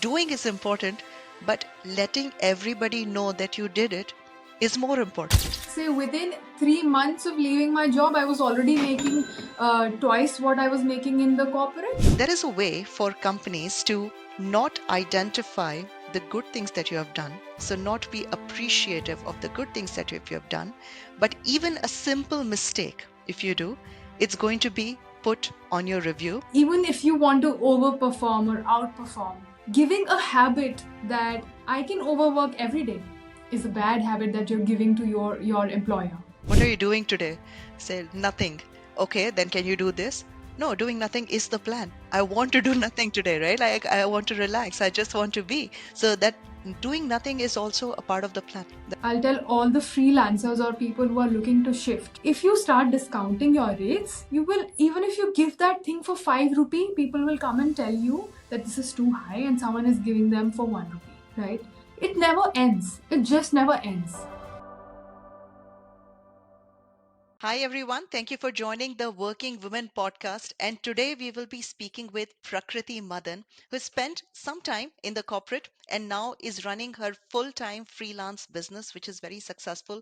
doing is important, but letting everybody know that you did it is more important. Say within 3 months of leaving my job, I was already making twice what I was making in the corporate. There is a way for companies to not identify the good things that you have done, so not be appreciative of the good things that you have done, but even a simple mistake, if you do, it's going to be put on your review. Even if you want to overperform or outperform, giving a habit that I can overwork every day is a bad habit that you're giving to your employer. What are you doing today? Say nothing. Okay, then can you do this? No, doing nothing is the plan. I want to do nothing today, right? Like I want to relax. I just want to be. So that doing nothing is also a part of the plan. I'll tell all the freelancers or people who are looking to shift. If you start discounting your rates, you will, even if you give that thing for 5 rupee, people will come and tell you that this is too high and someone is giving them for 1 rupee, right? It never ends. It just never ends. Hi, everyone. Thank you for joining the Working Women podcast. And today we will be speaking with Prakriti Madan, who spent some time in the corporate and now is running her full time freelance business, which is very successful.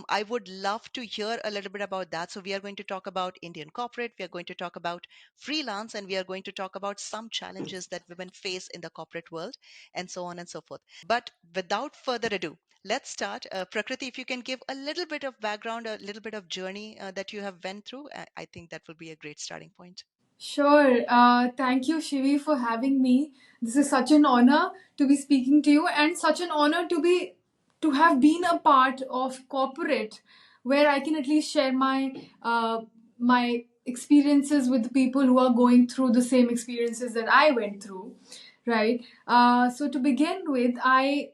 I would love to hear a little bit about that. So, we are going to talk about Indian corporate, we are going to talk about freelance, and we are going to talk about some challenges that women face in the corporate world, and so on and so forth. But without further ado, let's start. Prakriti, if you can give a little bit of background, a little bit of journey that you have went through, I think that will be a great starting point. Sure. Thank you, Shivi, for having me. This is such an honor to be speaking to you, and such an honor to have been a part of corporate, where I can at least share my experiences with the people who are going through the same experiences that I went through. Right. So to begin with, I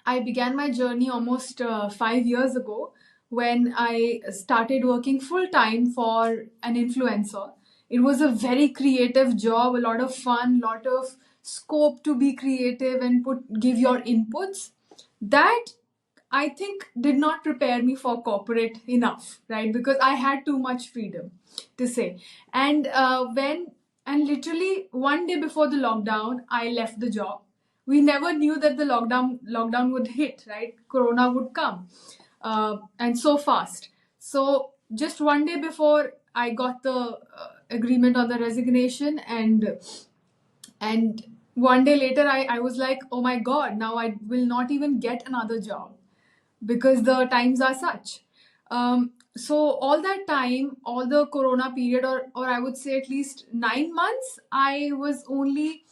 I began my journey almost 5 years ago when I started working full time for an influencer. It was a very creative job, a lot of fun, lot of scope to be creative and give your inputs. That I think did not prepare me for corporate enough, right? Because I had too much freedom to say. And and literally one day before the lockdown, I left the job. We never knew that the lockdown would hit, right? Corona would come, and so fast. So just one day before I got the agreement on the resignation, and one day later I was like, oh my god, now I will not even get another job because the times are such. So all that time, all the corona period, or I would say at least 9 months, I was only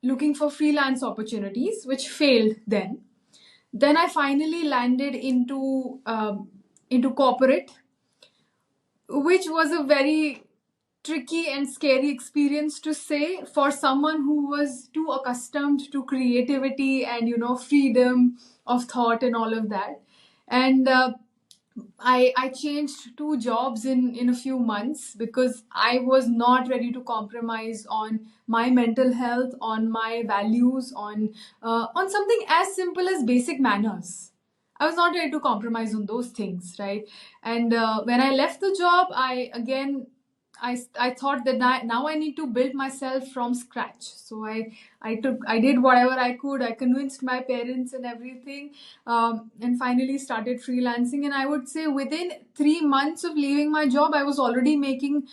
looking for freelance opportunities, which failed then. Then I finally landed into corporate, which was a very tricky and scary experience to say for someone who was too accustomed to creativity and freedom of thought and all of that. And I changed two jobs in a few months because I was not ready to compromise on my mental health, on my values, on something as simple as basic manners. I was not ready to compromise on those things, right? And when I left the job, I thought that now I need to build myself from scratch. So I did whatever I could. I convinced my parents and everything, and finally started freelancing. And I would say within 3 months of leaving my job, I was already making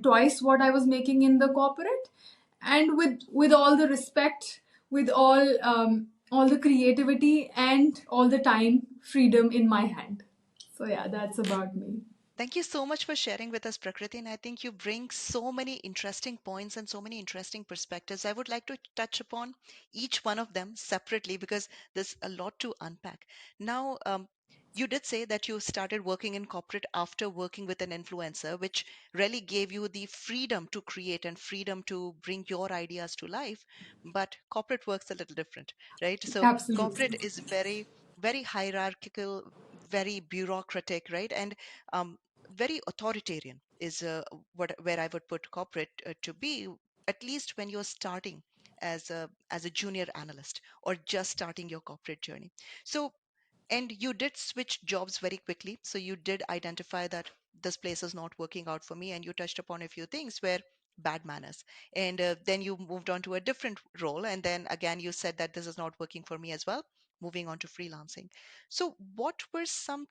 twice what I was making in the corporate. And with all the respect, with all the creativity and all the time freedom in my hand. So yeah, that's about me. Thank you so much for sharing with us, Prakriti. And I think you bring so many interesting points and so many interesting perspectives. I would like to touch upon each one of them separately because there's a lot to unpack. Now, you did say that you started working in corporate after working with an influencer, which really gave you the freedom to create and freedom to bring your ideas to life. But corporate works a little different, right? So, Absolutely. corporate is very, very hierarchical, very bureaucratic, right? And very authoritarian is what where I would put corporate to be, at least when you're starting as a junior analyst or just starting your corporate journey. So, and you did switch jobs very quickly. So you did identify that this place is not working out for me, and you touched upon a few things where bad manners. And then you moved on to a different role. And then again, you said that this is not working for me as well, moving on to freelancing. So, what were some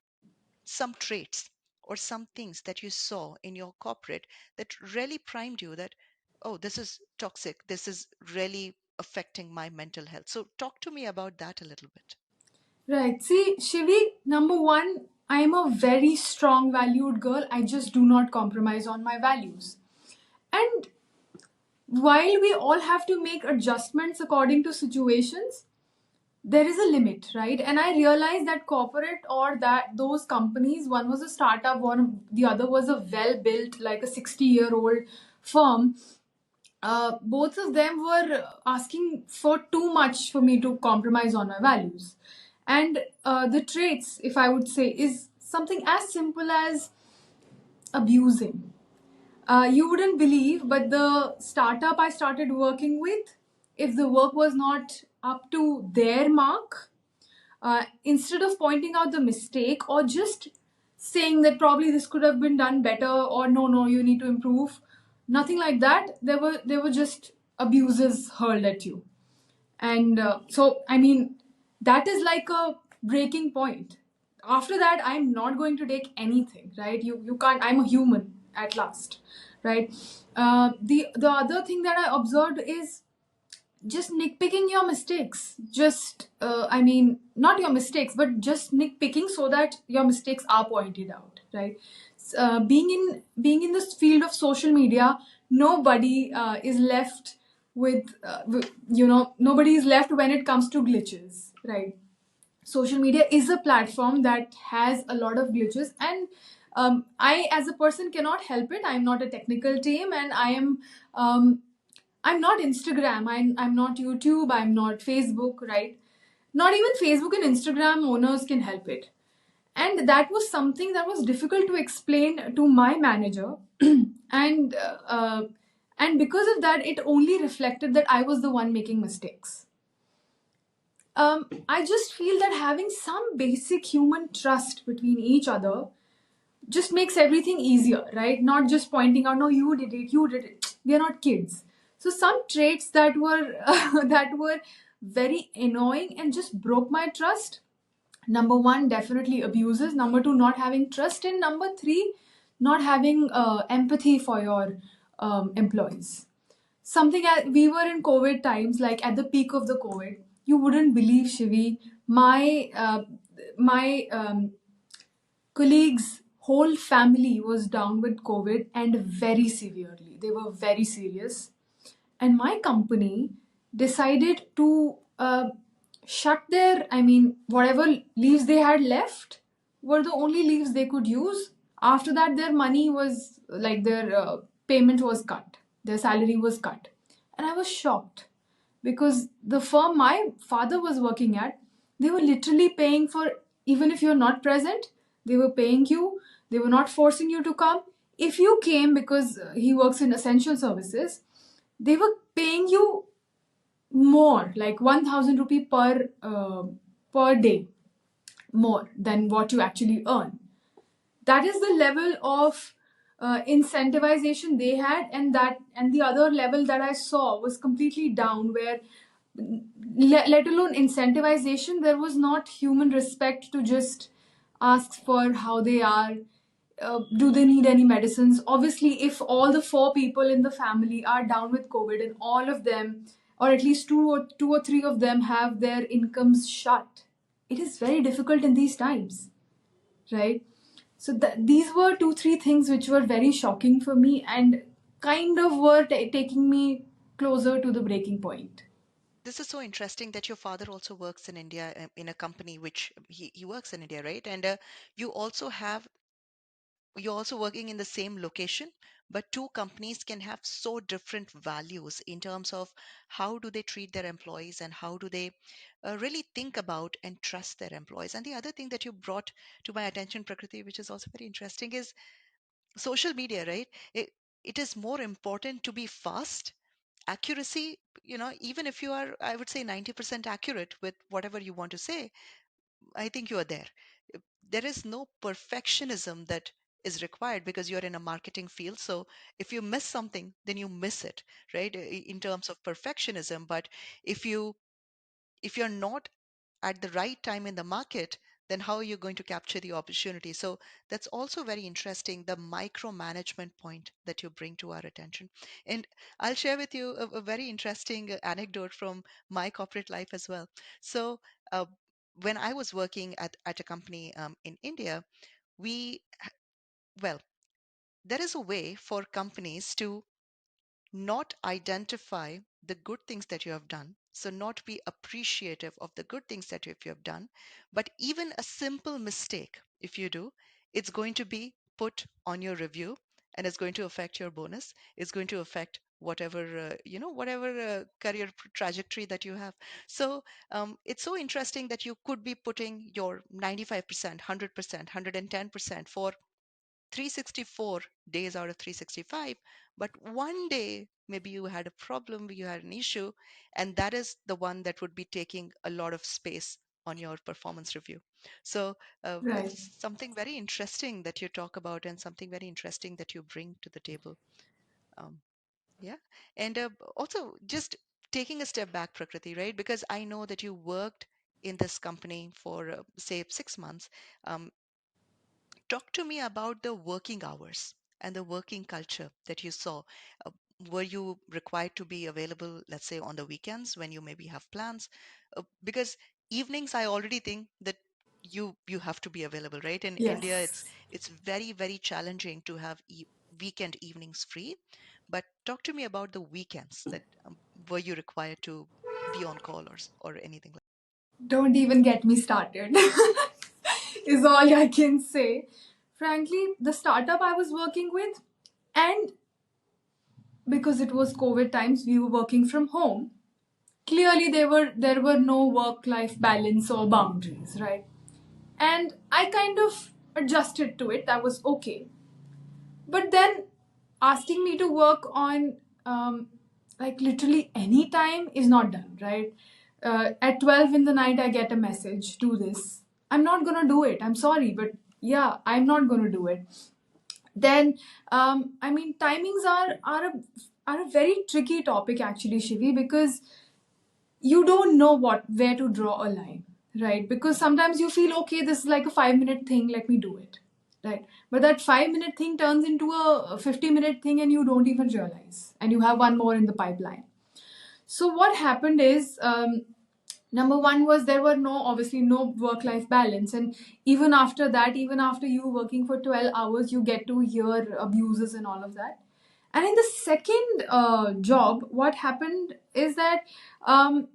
traits or some things that you saw in your corporate that really primed you that, oh, this is toxic, this is really affecting my mental health? So talk to me about that a little bit. Right. See, Shivi, number one, I'm a very strong valued girl. I just do not compromise on my values. And while we all have to make adjustments according to situations, there is a limit, right? And I realized that corporate, or that those companies, one was a startup, one the other was a well built, like a 60-year-old firm. Both of them were asking for too much for me to compromise on my values. And the traits, if I would say, is something as simple as abusing. You wouldn't believe, but the startup I started working with, if the work was not up to their mark, instead of pointing out the mistake or just saying that probably this could have been done better, or no, no, you need to improve, nothing like that. There were just abuses hurled at you. And so, I mean, that is like a breaking point. After that, I'm not going to take anything, right? You can't. I'm a human at last, right? The other thing that I observed is just nitpicking your mistakes. Just I mean, not your mistakes, but just nitpicking so that your mistakes are pointed out, right? Being in this field of social media, nobody is left nobody is left when it comes to glitches, right? Social media is a platform that has a lot of glitches, and I, as a person, cannot help it. I'm not a technical team, and um, I'm not Instagram. I'm not YouTube. I'm not Facebook, right? Not even Facebook and Instagram owners can help it. And that was something that was difficult to explain to my manager. and and because of that, it only reflected that I was the one making mistakes. I just feel that having some basic human trust between each other just makes everything easier, right? Not just pointing out, no, you did it. We are not kids. So some traits that were that were very annoying and just broke my trust. Number one, definitely abuses. Number two, not having trust. And number three, not having empathy for your employees. We were in COVID times, like at the peak of the COVID. You wouldn't believe, Shivi, my colleague's whole family was down with COVID, and very severely. They were very serious. And my company decided to shut their, I mean, whatever leaves they had left were the only leaves they could use. After that, their money was like their payment was cut, their salary was cut. And I was shocked because the firm my father was working at, they were literally paying for, even if you're not present, they were paying you. They were not forcing you to come. If you came, because he works in essential services, they were paying you more, like 1000 rupee per day, more than what you actually earn. That is the level of incentivization they had. And the other level that I saw was completely down, where let alone incentivization, there was not human respect to just ask for how they are. Do they need any medicines? Obviously, if all the four people in the family are down with COVID, and all of them, or at least two or three of them, have their incomes shut, it is very difficult in these times, right? So these were two, three things which were very shocking for me, and kind of were taking me closer to the breaking point. This is so interesting that your father also works in India, in a company which he works in India, right? And you also have you're also working in the same location, but two companies can have so different values in terms of how do they treat their employees and how do they really think about and trust their employees. And the other thing that you brought to my attention, Prakriti, which is also very interesting, is social media, right? It is more important to be fast, accuracy, even if you are, I would say, 90% accurate with whatever you want to say, I think you are there. There is no perfectionism that is required because you're in a marketing field. So if you miss something, then you miss it, right? In terms of perfectionism. But if you if you're not at the right time in the market, then how are you going to capture the opportunity? So that's also very interesting, the micromanagement point that you bring to our attention. And I'll share with you a very interesting anecdote from my corporate life as well. So uh, when I was working at a company in India, we, well, there is a way for companies to not identify the good things that you have done, so not be appreciative of the good things that you have done, but even a simple mistake, if you do, it's going to be put on your review, and it's going to affect your bonus. It's going to affect whatever whatever career trajectory that you have. So it's so interesting that you could be putting your 95%, 100%, 110% for 364 days out of 365, but one day maybe you had a problem, you had an issue, and that is the one that would be taking a lot of space on your performance review. So Right. it's something very interesting that you talk about, and something very interesting that you bring to the table. um, yeah. And also, just taking a step back, Prakriti, right? Because I know that you worked in this company for say 6 months. um, Talk to me about the working hours and the working culture that you saw. Uh, were you required to be available, let's say, on the weekends when you maybe have plans? Because evenings, I already think that you have to be available, right? In India, it's Yes. it's very, very challenging to have weekend evenings free. But talk to me about the weekends that were you required to be on call or anything like. Don't even get me started, is all I can say. Frankly, the startup I was working with, and because it was COVID times, we were working from home. Clearly, there were no work life balance or boundaries, right? And I kind of adjusted to it. That was okay. But then asking me to work on like literally any time is not done, right? At 12 in the night, I get a message, do this. I'm not gonna do it. I'm sorry, but yeah, I'm not gonna do it. Then, I mean, timings are a very tricky topic actually, Shivi, because you don't know what where to draw a line, right? Because sometimes you feel okay, this is like a 5 minute thing, let me do it, right? But that 5 minute thing turns into a 50-minute thing, and you don't even realize, and you have one more in the pipeline. So what happened is, number one was there were no obviously no work life balance, and even after that, even after you working for 12 hours, you get to hear abuses and all of that. And in the second job, what happened is that um,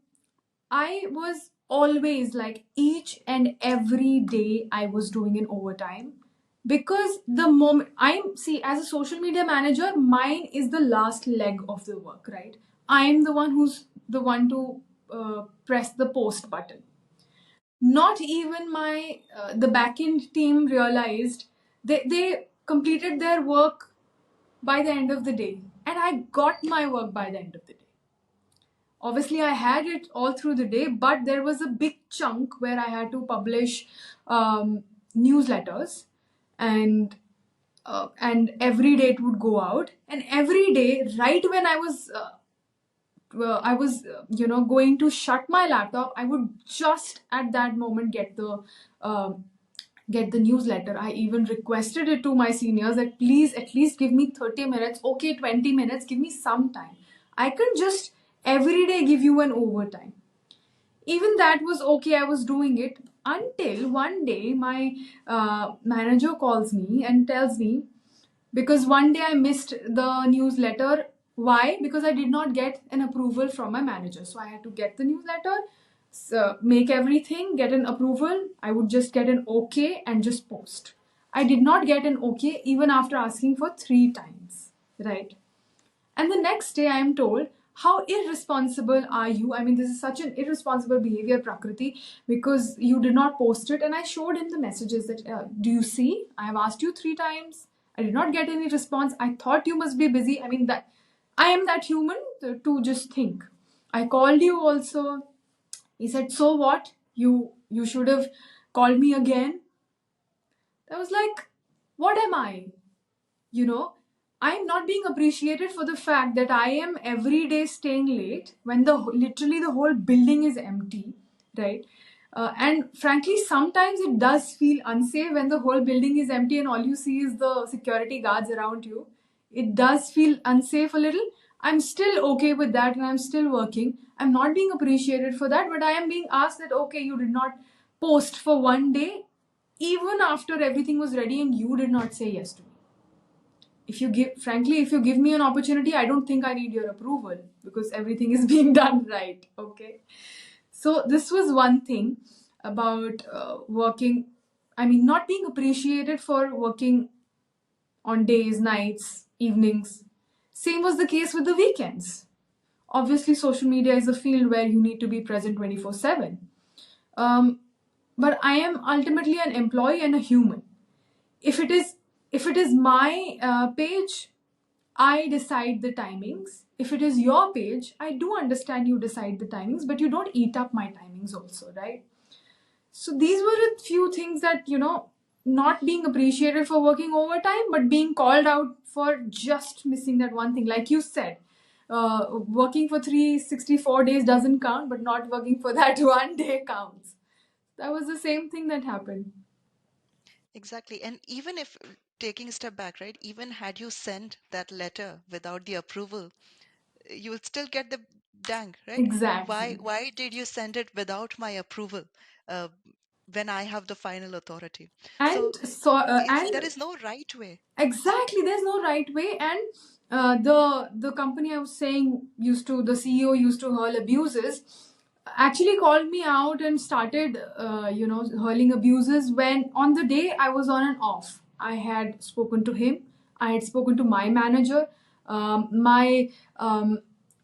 I was always like each and every day I was doing an overtime, because the moment I'm see as a social media manager, mine is the last leg of the work, right? I'm the one who's the one to press the post button. Not even my the backend team realized, they completed their work by the end of the day, and I got my work by the end of the day. Obviously, I had it all through the day, but there was a big chunk where I had to publish newsletters, and and every day it would go out, and every day, right when I was going to shut my laptop, I would just at that moment um get the newsletter. I even requested it to my seniors that please at least give me 30 minutes, okay, 20 minutes, give me some time. I can just every day give you an overtime. Even that was okay, I was doing it, until one day my manager calls me and tells me, because one day I missed the newsletter. Why? Because I did not get an approval from my manager. So I had to get the newsletter, so make everything, get an approval. I would just get an okay and just post. I did not get an okay even after asking for 3 times, right? And the next day, I am told, how irresponsible are you? I mean, this is such an irresponsible behavior, Prakriti, because you did not post it. And I showed him the messages that, do you see? I have asked you 3 times. I did not get any response. I thought you must be busy. I mean, that I am that human to just think. I called you also. He said, so what? You should have called me again. I was like, What am I? You know, I'm not being appreciated for the fact that I am every day staying late when literally the whole building is empty, right? And frankly, sometimes it does feel unsafe when the whole building is empty and all you see is the security guards around you. It does feel unsafe a little. I'm still okay with that and I'm still working. I'm not being appreciated for that, but I am being asked that, okay, you did not post for one day, even after everything was ready and you did not say yes to me. If you give me an opportunity, I don't think I need your approval because everything is being done right. Okay. So this was one thing about working, I mean, not being appreciated for working on days, nights, evenings. Same was the case with the weekends. Obviously, social media is a field where you need to be present 24/7. um, but I am ultimately an employee and a human. If it is if it is my page, I decide the timings. If it is your page, I do understand you decide the timings, but you don't eat up my timings also, right? So these were a few things that, not being appreciated for working overtime, but being called out for just missing that one thing. Like you said, working for 364 days doesn't count, but not working for that one day counts. That was the same thing that happened. Exactly. And even if taking a step back, right, even had you sent that letter without the approval, you would still get the dang, right? Exactly. Why did you send it without my approval uh, when I have the final authority? And So so, there and is no right way. exactly, there's no right way. And the company I was saying the CEO used to hurl abuses, actually called me out and started, hurling abuses when on the day I was on and off. I had spoken to him. I had spoken to my manager. My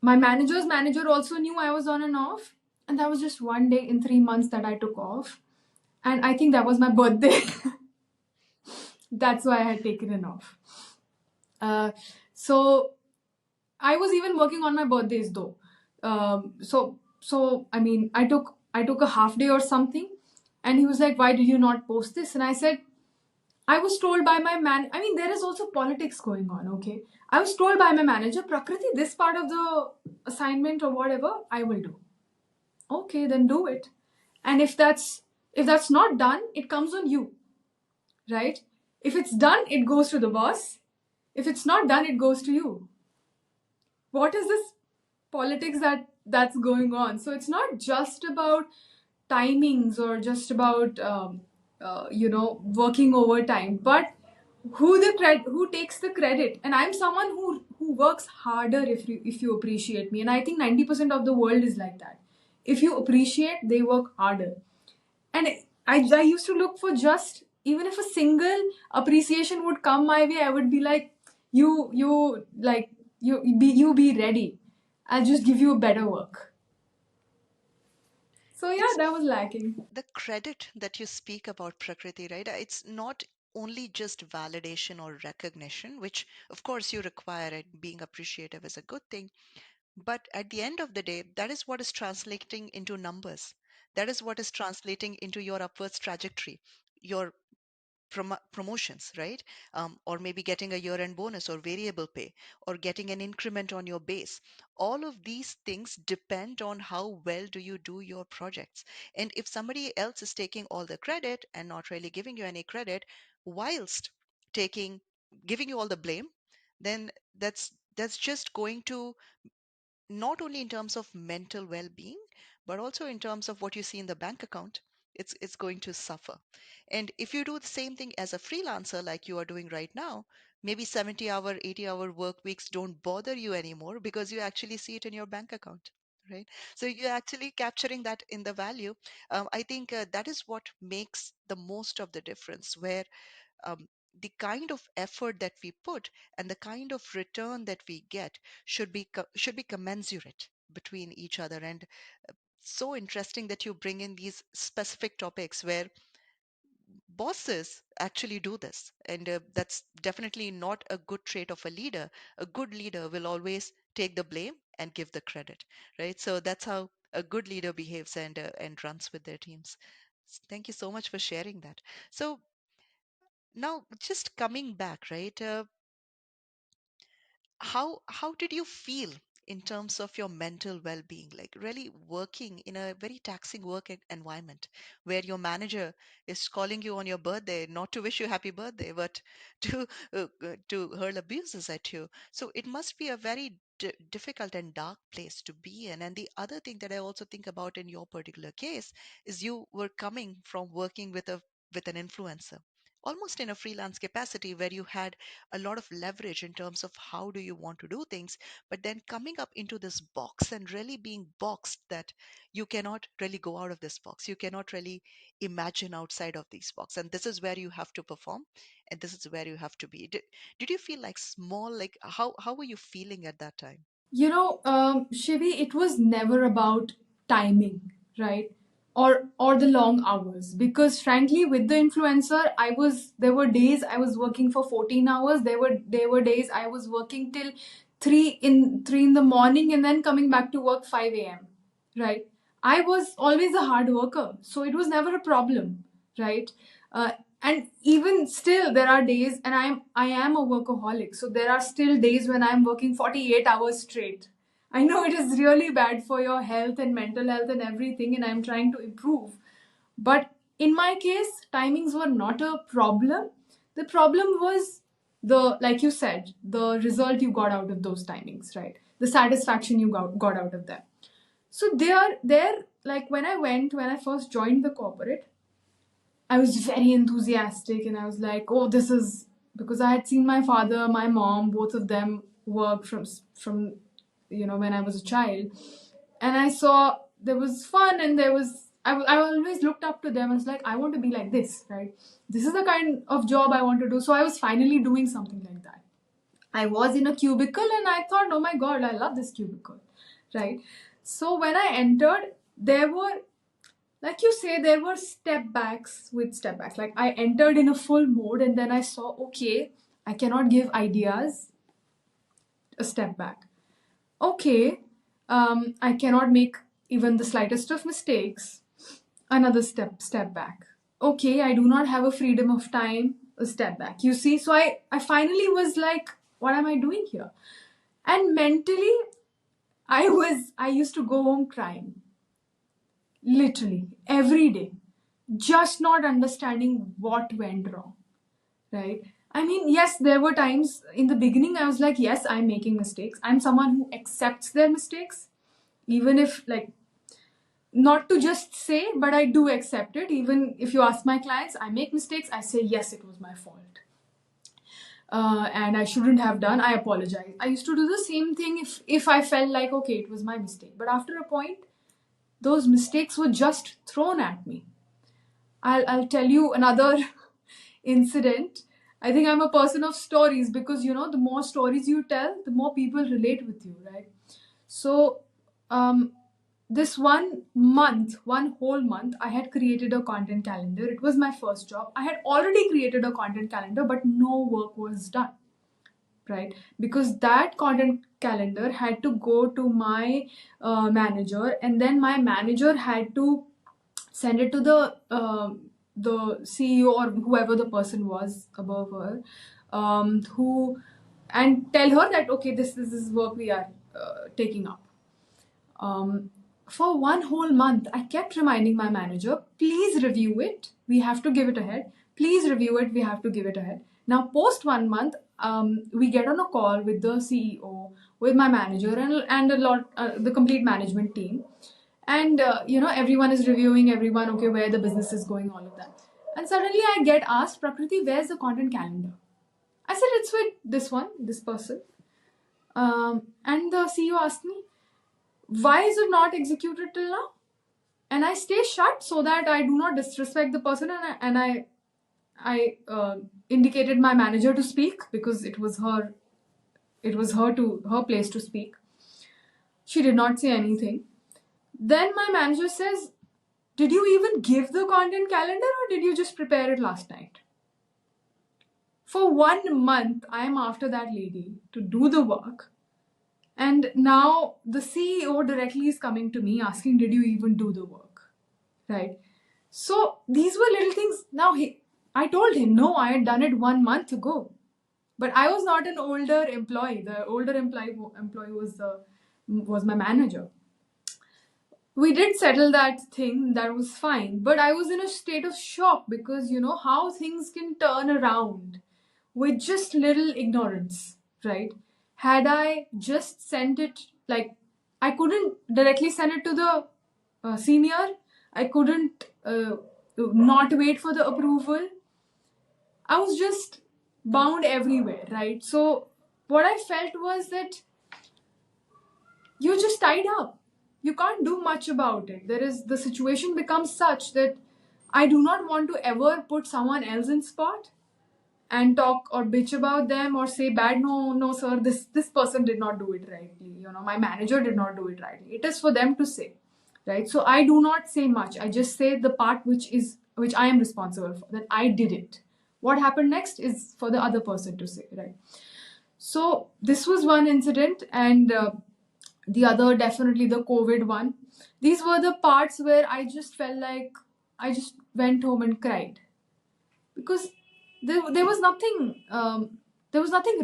manager's manager also knew I was on and off, and that was just one day in 3 months that I took off. And I think that was my birthday. That's why I had taken it off. So I was even working on my birthdays though. So I mean, I took a half day or something, and he was like, "Why did you not post this?" And I said, "I was told by my man. I mean, there is also politics going on. Okay, I was told by my manager, Prakriti, this part of the assignment or whatever, I will do. Okay, then do it. And if that's not done, it comes on you, right? If it's done, it goes to the boss. If it's not done, it goes to you. What is this politics that's going on? So it's not just about timings or just about working overtime, but who takes the credit. And I'm someone who works harder if you appreciate me, and I think 90% of the world is like that. If you appreciate, they work harder. And I used to look for, just even if a single appreciation would come my way, I would be like, you be ready. I'll just give you a better work. So yeah, It's that was lacking. the credit that you speak about, Prakriti, right? It's not only just validation or recognition, which of course you require, and being appreciative is a good thing. But at the end of the day, that is what is translating into numbers. That is what is translating into your upwards trajectory, your promotions, right? Or maybe getting a year end bonus or variable pay or getting an increment on your base. All of these things depend on how well do you do your projects. And if somebody else is taking all the credit and not really giving you any credit, whilst taking giving you all the blame, then that's just going to, not only in terms of mental well-being, but also in terms of what you see in the bank account, it's going to suffer. And if you do the same thing as a freelancer like you are doing right now, maybe 70-hour 80-hour work weeks don't bother you anymore because you actually see it in your bank account, right? So you're actually capturing that in the value. I think that is what makes the most of the difference, where um, the kind of effort that we put and the kind of return that we get should be commensurate between each other. And so interesting that you bring in these specific topics where bosses actually do this, and that's definitely not a good trait of a leader. A good leader will always take the blame and give the credit, right? So that's how a good leader behaves and runs with their teams. Thank you so much for sharing that. So Now, just coming back, right? How did you feel in terms of your mental well-being, like really working in a very taxing work environment where your manager is calling you on your birthday not to wish you happy birthday but to to hurl abuses at you? So it must be a very difficult and dark place to be in. And the other thing that I also think about in your particular case is you were coming from working with an influencer, almost in a freelance capacity, where you had a lot of leverage in terms of how do you want to do things, but then coming up into this box and really being boxed, that you cannot really go out of this box, you cannot really imagine outside of these box, and this is where you have to perform, and this is where you have to be. Did you feel like small, like how were you feeling at that time? Shivi, it was never about timing, right? Or the long hours. Because frankly, with the influencer, there were days I was working for 14 hours. There were days I was working till three in the morning and then coming back to work 5 a.m. Right? I was always a hard worker, so it was never a problem, right? Uh, and even still, there are days, and I am a workaholic, so there are still days when I'm working 48 hours straight. I know it is really bad for your health and mental health and everything, and I'm trying to improve. But in my case, timings were not a problem. The problem was, like you said, the result you got out of those timings, right? The satisfaction you got out of them. So they are there. Like when I first joined the corporate, I was very enthusiastic and I was like, oh, this is because I had seen my father, my mom, both of them work from when I was a child, and I saw there was fun and I always looked up to them and was like, I want to be like this, right? This is the kind of job I want to do. So I was finally doing something like that. I was in a cubicle and I thought, oh my god, I love this cubicle, right? So when I entered, there were, like you say, there were step backs with step backs. Like I entered in a full mode and then I saw, okay, I cannot give ideas, a step back. Okay, I cannot make even the slightest of mistakes, another step back. Okay, I do not have a freedom of time, a step back. You see, so I finally was like, what am I doing here? And mentally, I used to go home crying, literally every day, just not understanding what went wrong, right? I mean, yes, there were times in the beginning I was like, yes, I'm making mistakes. I'm someone who accepts their mistakes, even if, like, not to just say, but I do accept it. Even if you ask my clients, I make mistakes, I say, yes, it was my fault. And I shouldn't have done. I apologize. I used to do the same thing if I felt like, okay, it was my mistake. But after a point, those mistakes were just thrown at me. I'll tell you another incident. I think I'm a person of stories because the more stories you tell, the more people relate with you, right? So, um, this one whole month, I had created a content calendar. It was my first job. I had already created a content calendar, but no work was done, right? Because that content calendar had to go to my manager, and then my manager had to send it to the CEO or whoever the person was above her, who and tell her that, okay, this is work we are taking up. Um, for one whole month, I kept reminding my manager, please review it. We have to give it ahead. Please review it. We have to give it ahead. Now, post 1 month, we get on a call with the CEO, with my manager, and the complete management team. And, everyone is reviewing everyone, okay, where the business is going, all of that. And suddenly I get asked, Prakriti, where's the content calendar? I said, it's with this person. And the CEO asked me, why is it not executed till now? And I stay shut so that I do not disrespect the person, and I indicated my manager to speak because it was her place to speak. She did not say anything. Then my manager says, did you even give the content calendar or did you just prepare it last night? For 1 month, I am after that lady to do the work. And now the CEO directly is coming to me asking, did you even do the work? Right? So these were little things. Now, I told him no, I had done it 1 month ago. But I was not an older employee. The older employee was my manager. We did settle that thing, that was fine, but I was in a state of shock because you know how things can turn around with just little ignorance, right? Had I just sent it, like, I couldn't directly send it to the senior, I couldn't not wait for the approval. I was just bound everywhere, right? So what I felt was that you're just tied up. You can't do much about it. The situation becomes such that I do not want to ever put someone else in spot and talk or bitch about them or say bad. No, no, sir, this person did not do it rightly. You know, my manager did not do it rightly. It is for them to say, right? So I do not say much. I just say the part which I am responsible for, that I did it. What happened next is for the other person to say, right? So this was one incident, and the other, definitely the COVID one. These were the parts where I just felt like I just went home and cried because there was nothing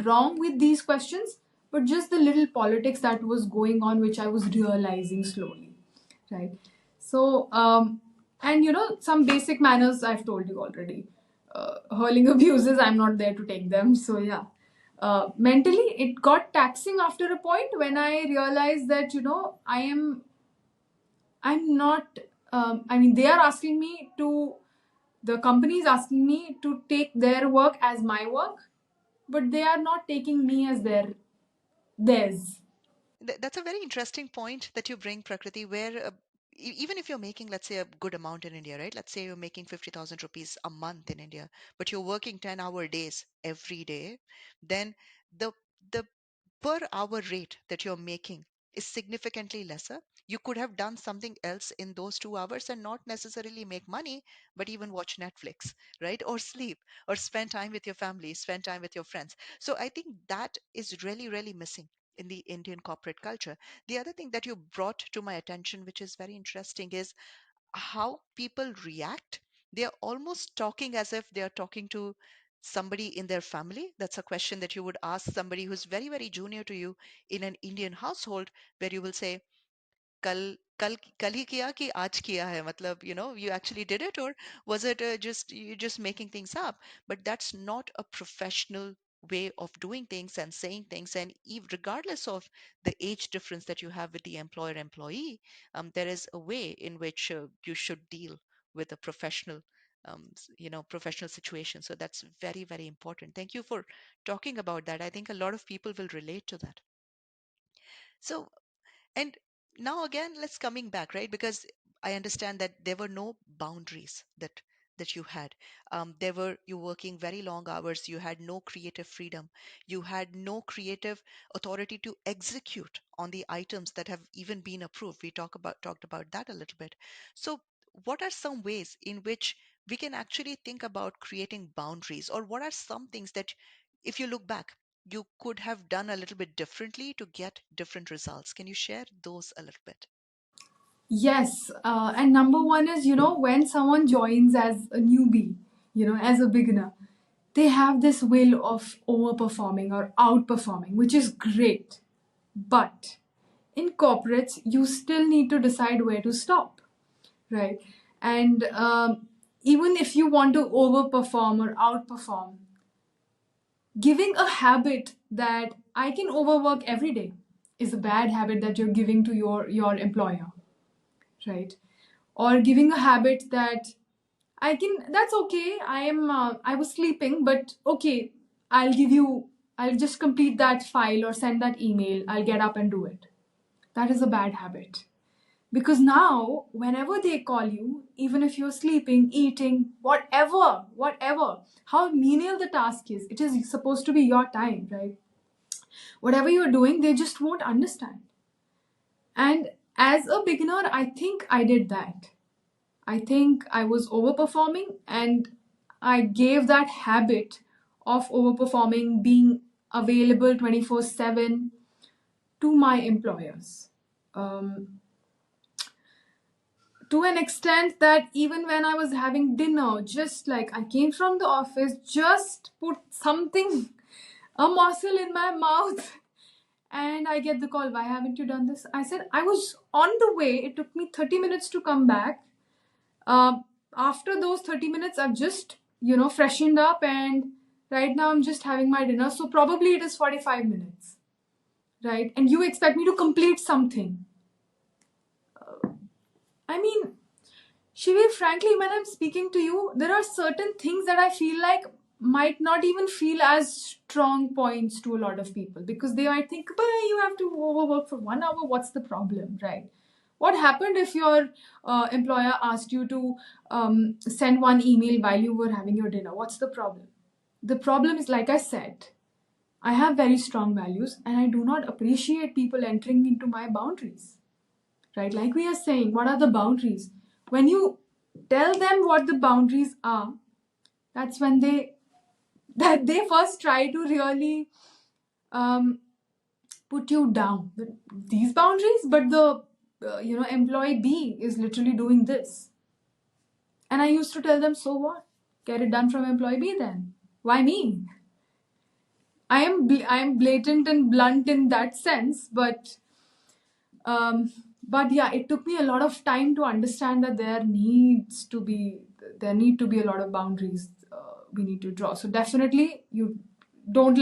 wrong with these questions, but just the little politics that was going on, which I was realizing slowly, right? So and you know, some basic manners I've told you already. Hurling abuses, I'm not there to take them. So yeah, mentally it got taxing after a point when I realized that you know I'm not. I mean, they are asking me to. The company is asking me to take their work as my work, but they are not taking me as theirs. That's a very interesting point that you bring, Prakriti, where even if you're making, let's say, a good amount in India, right? Let's say you're making 50,000 rupees a month in India, but you're working 10-hour days every day, then the the per hour rate that you're making is significantly lesser. You could have done something else in those 2 hours and not necessarily make money, but even watch Netflix, right? Or sleep, or spend time with your family, spend time with your friends. So I think that is really, really missing in the Indian corporate culture. The other thing that you brought to my attention, which is very interesting, is how people react. They are almost talking as if they are talking to somebody in their family. That's a question that you would ask somebody who's very, very junior to you in an Indian household, where you will say, कल कल कल ही किया कि आज किया है, मतलब, you actually did it, or was it just you just making things up? But that's not a professional way of doing things and saying things. And regardless of the age difference that you have with the employer employee, there is a way in which you should deal with a professional professional situation. So that's very, very important. Thank you for talking about that. I think a lot of people will relate to that. So, and now again, let's coming back, right? Because I understand that there were no boundaries that you had. There were you working very long hours. You had no creative freedom. You had no creative authority to execute on the items that have even been approved. We talked about that a little bit. So, what are some ways in which we can actually think about creating boundaries, or what are some things that, if you look back, you could have done a little bit differently to get different results? Can you share those a little bit? Yes, and number one is, you know, when someone joins as a newbie, you know, as a beginner, they have this will of overperforming or outperforming, which is great. But in corporates, you still need to decide where to stop, right? And even if you want to overperform or outperform, giving a habit that I can overwork every day is a bad habit that you're giving to your employer, right? Or giving a habit that I can, that's okay. I was sleeping, but okay, I'll give you, I'll just complete that file or send that email. I'll get up and do it. That is a bad habit. Because now, whenever they call you, even if you're sleeping, eating, whatever, how menial the task is, it is supposed to be your time, right? Whatever you're doing, they just won't understand. And as a beginner, I think I did that. I think I was overperforming, and I gave that habit of overperforming, being available 24/7 to my employers. Um, to an extent that even when I was having dinner, just like I came from the office, just put something, a morsel in my mouth, and I get the call, why haven't you done this? I said, I was on the way. It took me 30 minutes to come back. Um, After those 30 minutes, I've just, freshened up, and right now I'm just having my dinner. So probably it is 45 minutes, right? And you expect me to complete something. I mean, Shivi, frankly, when I'm speaking to you, there are certain things that I feel like might not even feel as strong points to a lot of people, because they might think, but you have to overwork for 1 hour. What's the problem, right? What happened if your employer asked you to send one email while you were having your dinner? What's the problem? The problem is, like I said, I have very strong values and I do not appreciate people entering into my boundaries, right? Like we are saying, what are the boundaries? When you tell them what the boundaries are, that's when they first try to really um, put you down. These boundaries, but the employee B is literally doing this, and I used to tell them, so what? Get it done from employee B then. Why me? I am blatant and blunt in that sense, um, but yeah, it took me a lot of time to understand that there need to be a lot of boundaries we need to draw. So definitely, you don't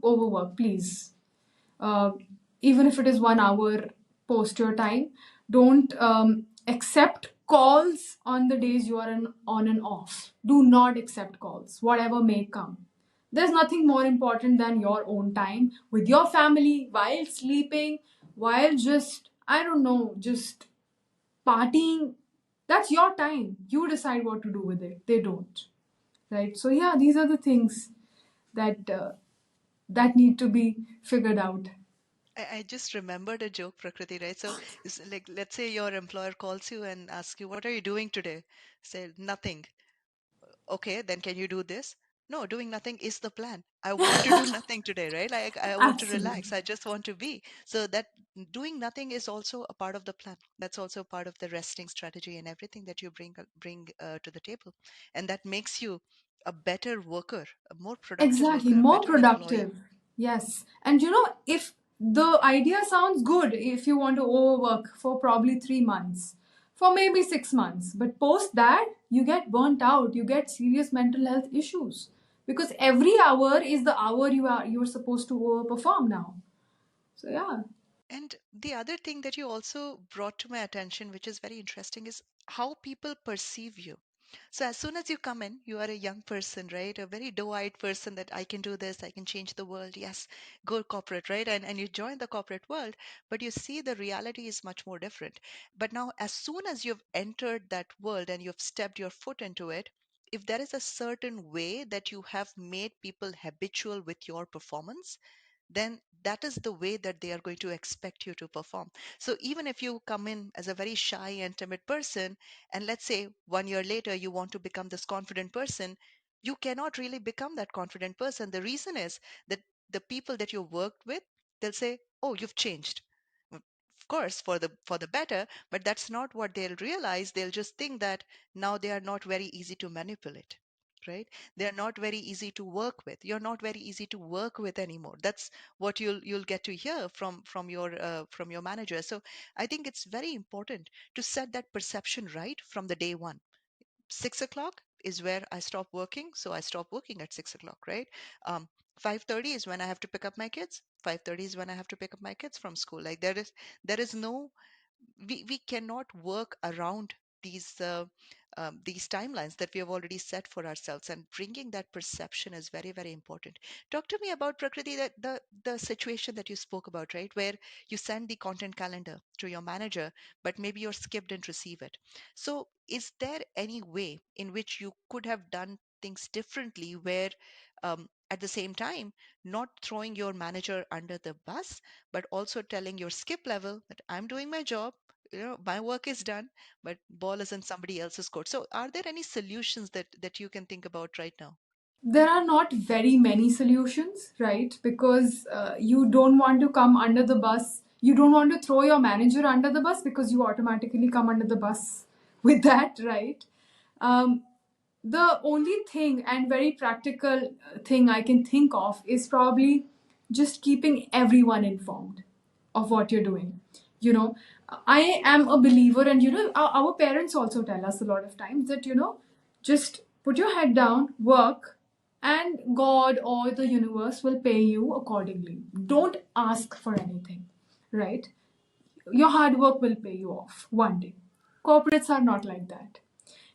overwork, please. uh, Even if it is 1 hour post your time, don't accept calls on the days you are on and off. Do not accept calls, whatever may come. There's nothing more important than your own time with your family, while sleeping, while just, I don't know, just partying. That's your time. You decide what to do with it. They don't. Right? So yeah, these are the things that that need to be figured out. I just remembered a joke, Prakriti, right? So it's like, let's say your employer calls you and asks you, what are you doing today? Say, nothing. Okay, then can you do this? No, doing nothing is the plan. I want to do nothing today, right? Like I want to relax. Absolutely. I just want to be. So that doing nothing is also a part of the plan. That's also part of the resting strategy and everything that you bring to the table, and that makes you a better worker, a more productive Exactly, worker, a more better employee. productive. Yes. And if the idea sounds good, if you want to overwork for probably 3 months, for maybe 6 months, but post that, you get burnt out, you get serious mental health issues. Because every hour is the hour you're supposed to overperform now. So yeah. And the other thing that you also brought to my attention, which is very interesting, is how people perceive you. So as soon as you come in, you are a young person, right? A very doe-eyed person that I can do this, I can change the world. Yes, go corporate, right? And you join the corporate world, but you see the reality is much more different. But now, as soon as you've entered that world and you've stepped your foot into it, if there is a certain way that you have made people habitual with your performance, then that is the way that they are going to expect you to perform. So even if you come in as a very shy and timid person, and let's say 1 year later you want to become this confident person, you cannot really become that confident person. The reason is that the people that you worked with, they'll say, oh, you've changed. Of course, for the better, but that's not what they'll realize. They'll just think that now they are not very easy to manipulate, right? They're not very easy to work with. You're not very easy to work with anymore. That's what you'll get to hear from your manager. So I think it's very important to set that perception right from the day one. 6 o'clock is where I stop working, so I stop working at 6 o'clock, right? 5:30 is when I have to pick up my kids. 5:30 is when I have to pick up my kids from school. Like there is no, we cannot work around these timelines that we have already set for ourselves, and bringing that perception is very, very important. Talk to me about, Prakriti, that the situation that you spoke about, right, where you send the content calendar to your manager, but maybe your skip didn't receive it. So is there any way in which you could have done things differently, where at the same time not throwing your manager under the bus, but also telling your skip level that I'm doing my job, my work is done, but ball is in somebody else's court. So are there any solutions that you can think about right now? There are not very many solutions, right? Because you don't want to come under the bus You don't want to throw your manager under the bus because you automatically come under the bus with that, right? Um, the only thing and very practical thing I can think of is probably just keeping everyone informed of what you're doing. You know, I am a believer, and our parents also tell us a lot of times that, just put your head down, work, and God or the universe will pay you accordingly. Don't ask for anything, right? Your hard work will pay you off one day. Corporates are not like that.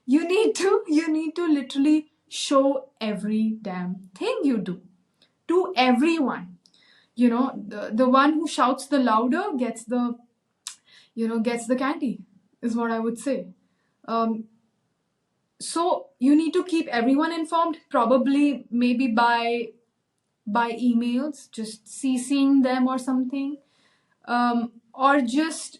You need to literally show every damn thing you do to everyone. The one who shouts the louder gets the candy, is what I would say. um, so you need to keep everyone informed, probably maybe by emails, just CCing them or something, or just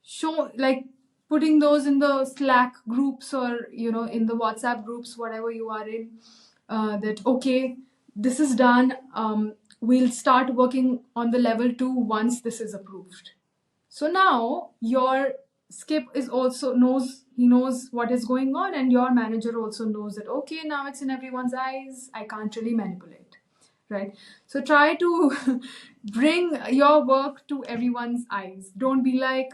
show, like, putting those in the Slack groups, or in the WhatsApp groups, whatever you are in, that okay, this is done. We'll start working on the level 2 once this is approved. So now your skip is also knows what is going on, and your manager also knows that okay, now it's in everyone's eyes. I can't really manipulate, right? So try to bring your work to everyone's eyes. Don't be like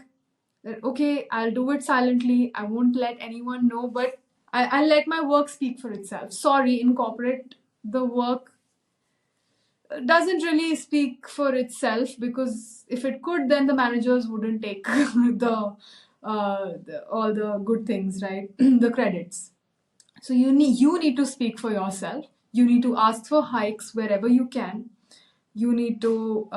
that. Okay, I'll do it silently. I won't let anyone know, but I'll let my work speak for itself. Sorry, in corporate, the work doesn't really speak for itself, because if it could, then the managers wouldn't take all the good things, right? The credits. So you need to speak for yourself. You need to ask for hikes wherever you can. You need to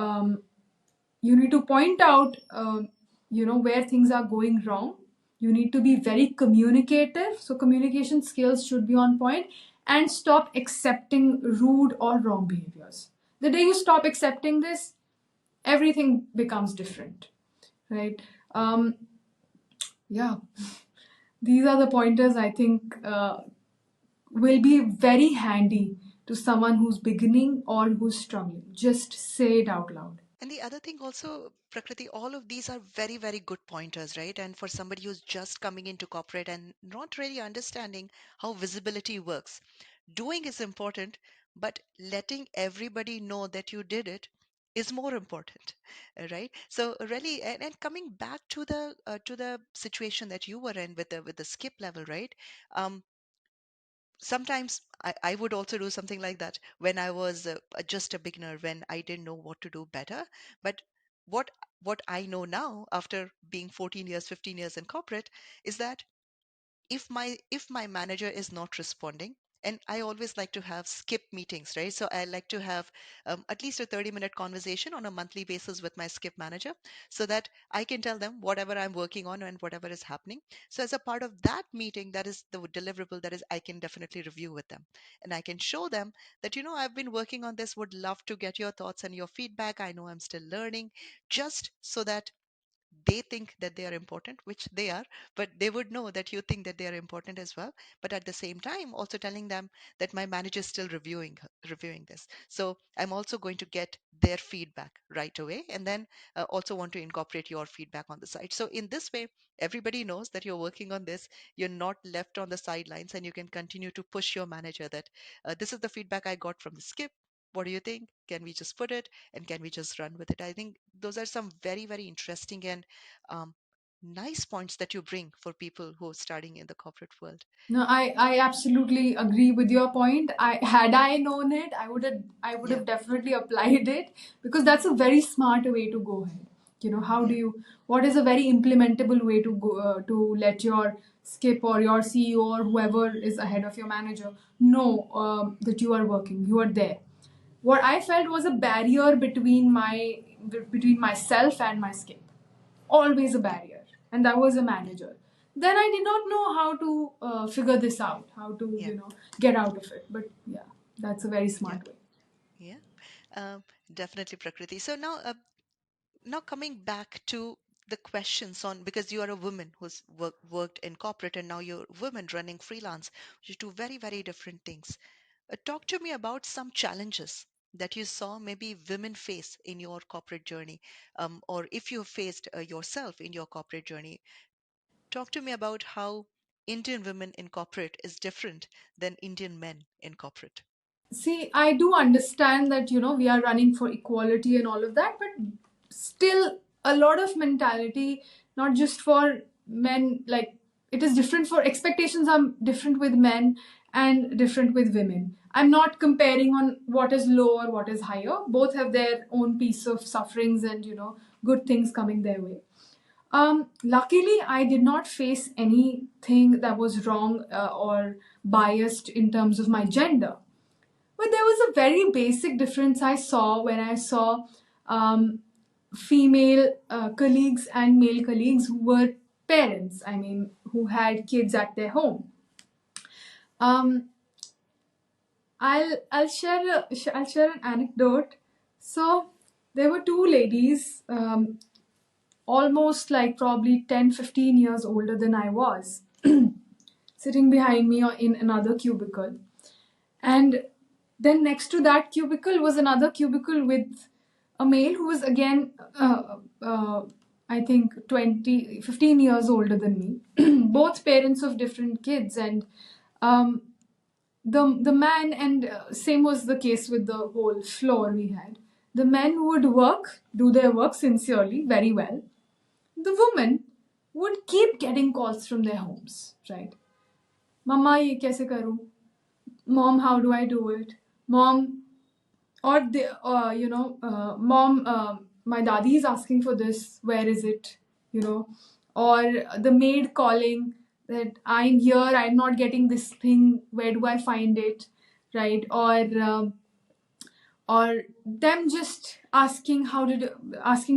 point out where things are going wrong. You need to be very communicative, so communication skills should be on point, and stop accepting rude or wrong behaviors. The day you stop accepting this, everything becomes different, right? Yeah, these are the pointers I think will be very handy to someone who's beginning or who's struggling. Just say it out loud. And the other thing also, Prakriti, all of these are very, very good pointers, right? And for somebody who's just coming into corporate and not really understanding how visibility works, doing is important, but letting everybody know that you did it is more important, right? So really, and coming back to the situation that you were in with the skip level, right? Um, Sometimes I would also do something like that when I was just a beginner, when I didn't know what to do better. But what what I know now, after being 14 years, 15 years in corporate, is that if my manager is not responding, and I always like to have skip meetings, right? So I like to have at least a 30-minute conversation on a monthly basis with my skip manager, so that I can tell them whatever I'm working on and whatever is happening. So as a part of that meeting, that is the deliverable, that is I can definitely review with them, and I can show them that I've been working on this, would love to get your thoughts and your feedback. I know I'm still learning, just so that they think that they are important, which they are, but they would know that you think that they are important as well. But at the same time, also telling them that my manager is still reviewing this. So I'm also going to get their feedback right away, and then also want to incorporate your feedback on the side. So in this way, everybody knows that you're working on this. You're not left on the sidelines, and you can continue to push your manager that this is the feedback I got from the skip. What do you think? Can we just put it, and can we just run with it? I think those are some very, very interesting and um, nice points that you bring for people who are starting in the corporate world. No, I absolutely agree with your point. I known it, I would Yeah, have definitely applied it, because that's a very smart way to go ahead. How do yeah, you what is a very implementable way to go to let your skip or your CEO or whoever is ahead of your manager know that you are working, you are there. What I felt was a barrier between myself and my skip, always a yeah, barrier, and that was a yeah, manager. Then I did not know how to figure this out, how to yeah, get out of it. But yeah, that's a very yeah, smart way. yeah. Um, Definitely, Prakriti. So now coming back to the questions on, because you are a woman who's worked in corporate, and now you're a woman running freelance, you do very, very different things. Talk to me about some challenges. that you saw maybe women face in your corporate journey, or if you faced yourself in your corporate journey. Talk to me about how Indian women in corporate is different than Indian men in corporate. See, I do understand that, we are running for equality and all of that, but still, a lot of mentality, not just for men, like, it is different for expectations are different with men and different with women. I'm not comparing on what is low or what is higher. Both have their own piece of sufferings and, good things coming their way. Luckily, I did not face anything that was wrong or biased in terms of my gender. But there was a very basic difference I saw when I saw um, female colleagues and male colleagues who were parents, I mean, who had kids at their home. Um, I'll share an anecdote. So there were two ladies, almost like probably 10, 15 years older than I was, sitting behind me or in another cubicle. And then next to that cubicle was another cubicle with a male who was again, I think 20, 15 years older than me, both parents of different kids. And um, the man, and same was the case with the whole floor we had. The men would do their work sincerely, very well. The women would keep getting calls from their homes, right? Mama, ye kaise karu? Mom, how do I do it? Mom, or Mom, my daddy is asking for this. Where is it? You know, or the maid calling that I'm here. I'm not getting this thing. Where do I find it? Right? Or them just asking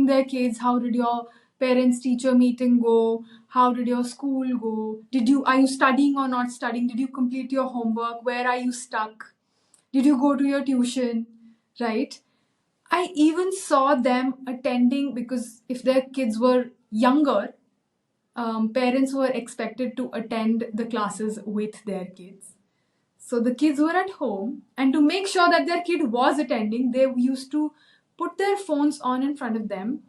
their kids, how did your parents teacher meeting go, how did your school go, are you studying or not studying, did you complete your homework, where are you stuck, did you go to your tuition, right? I even saw them attending, because if their kids were younger, parents were expected to attend the classes with their kids. So the kids were at home, and to make sure that their kid was attending, they used to put their phones on in front of them,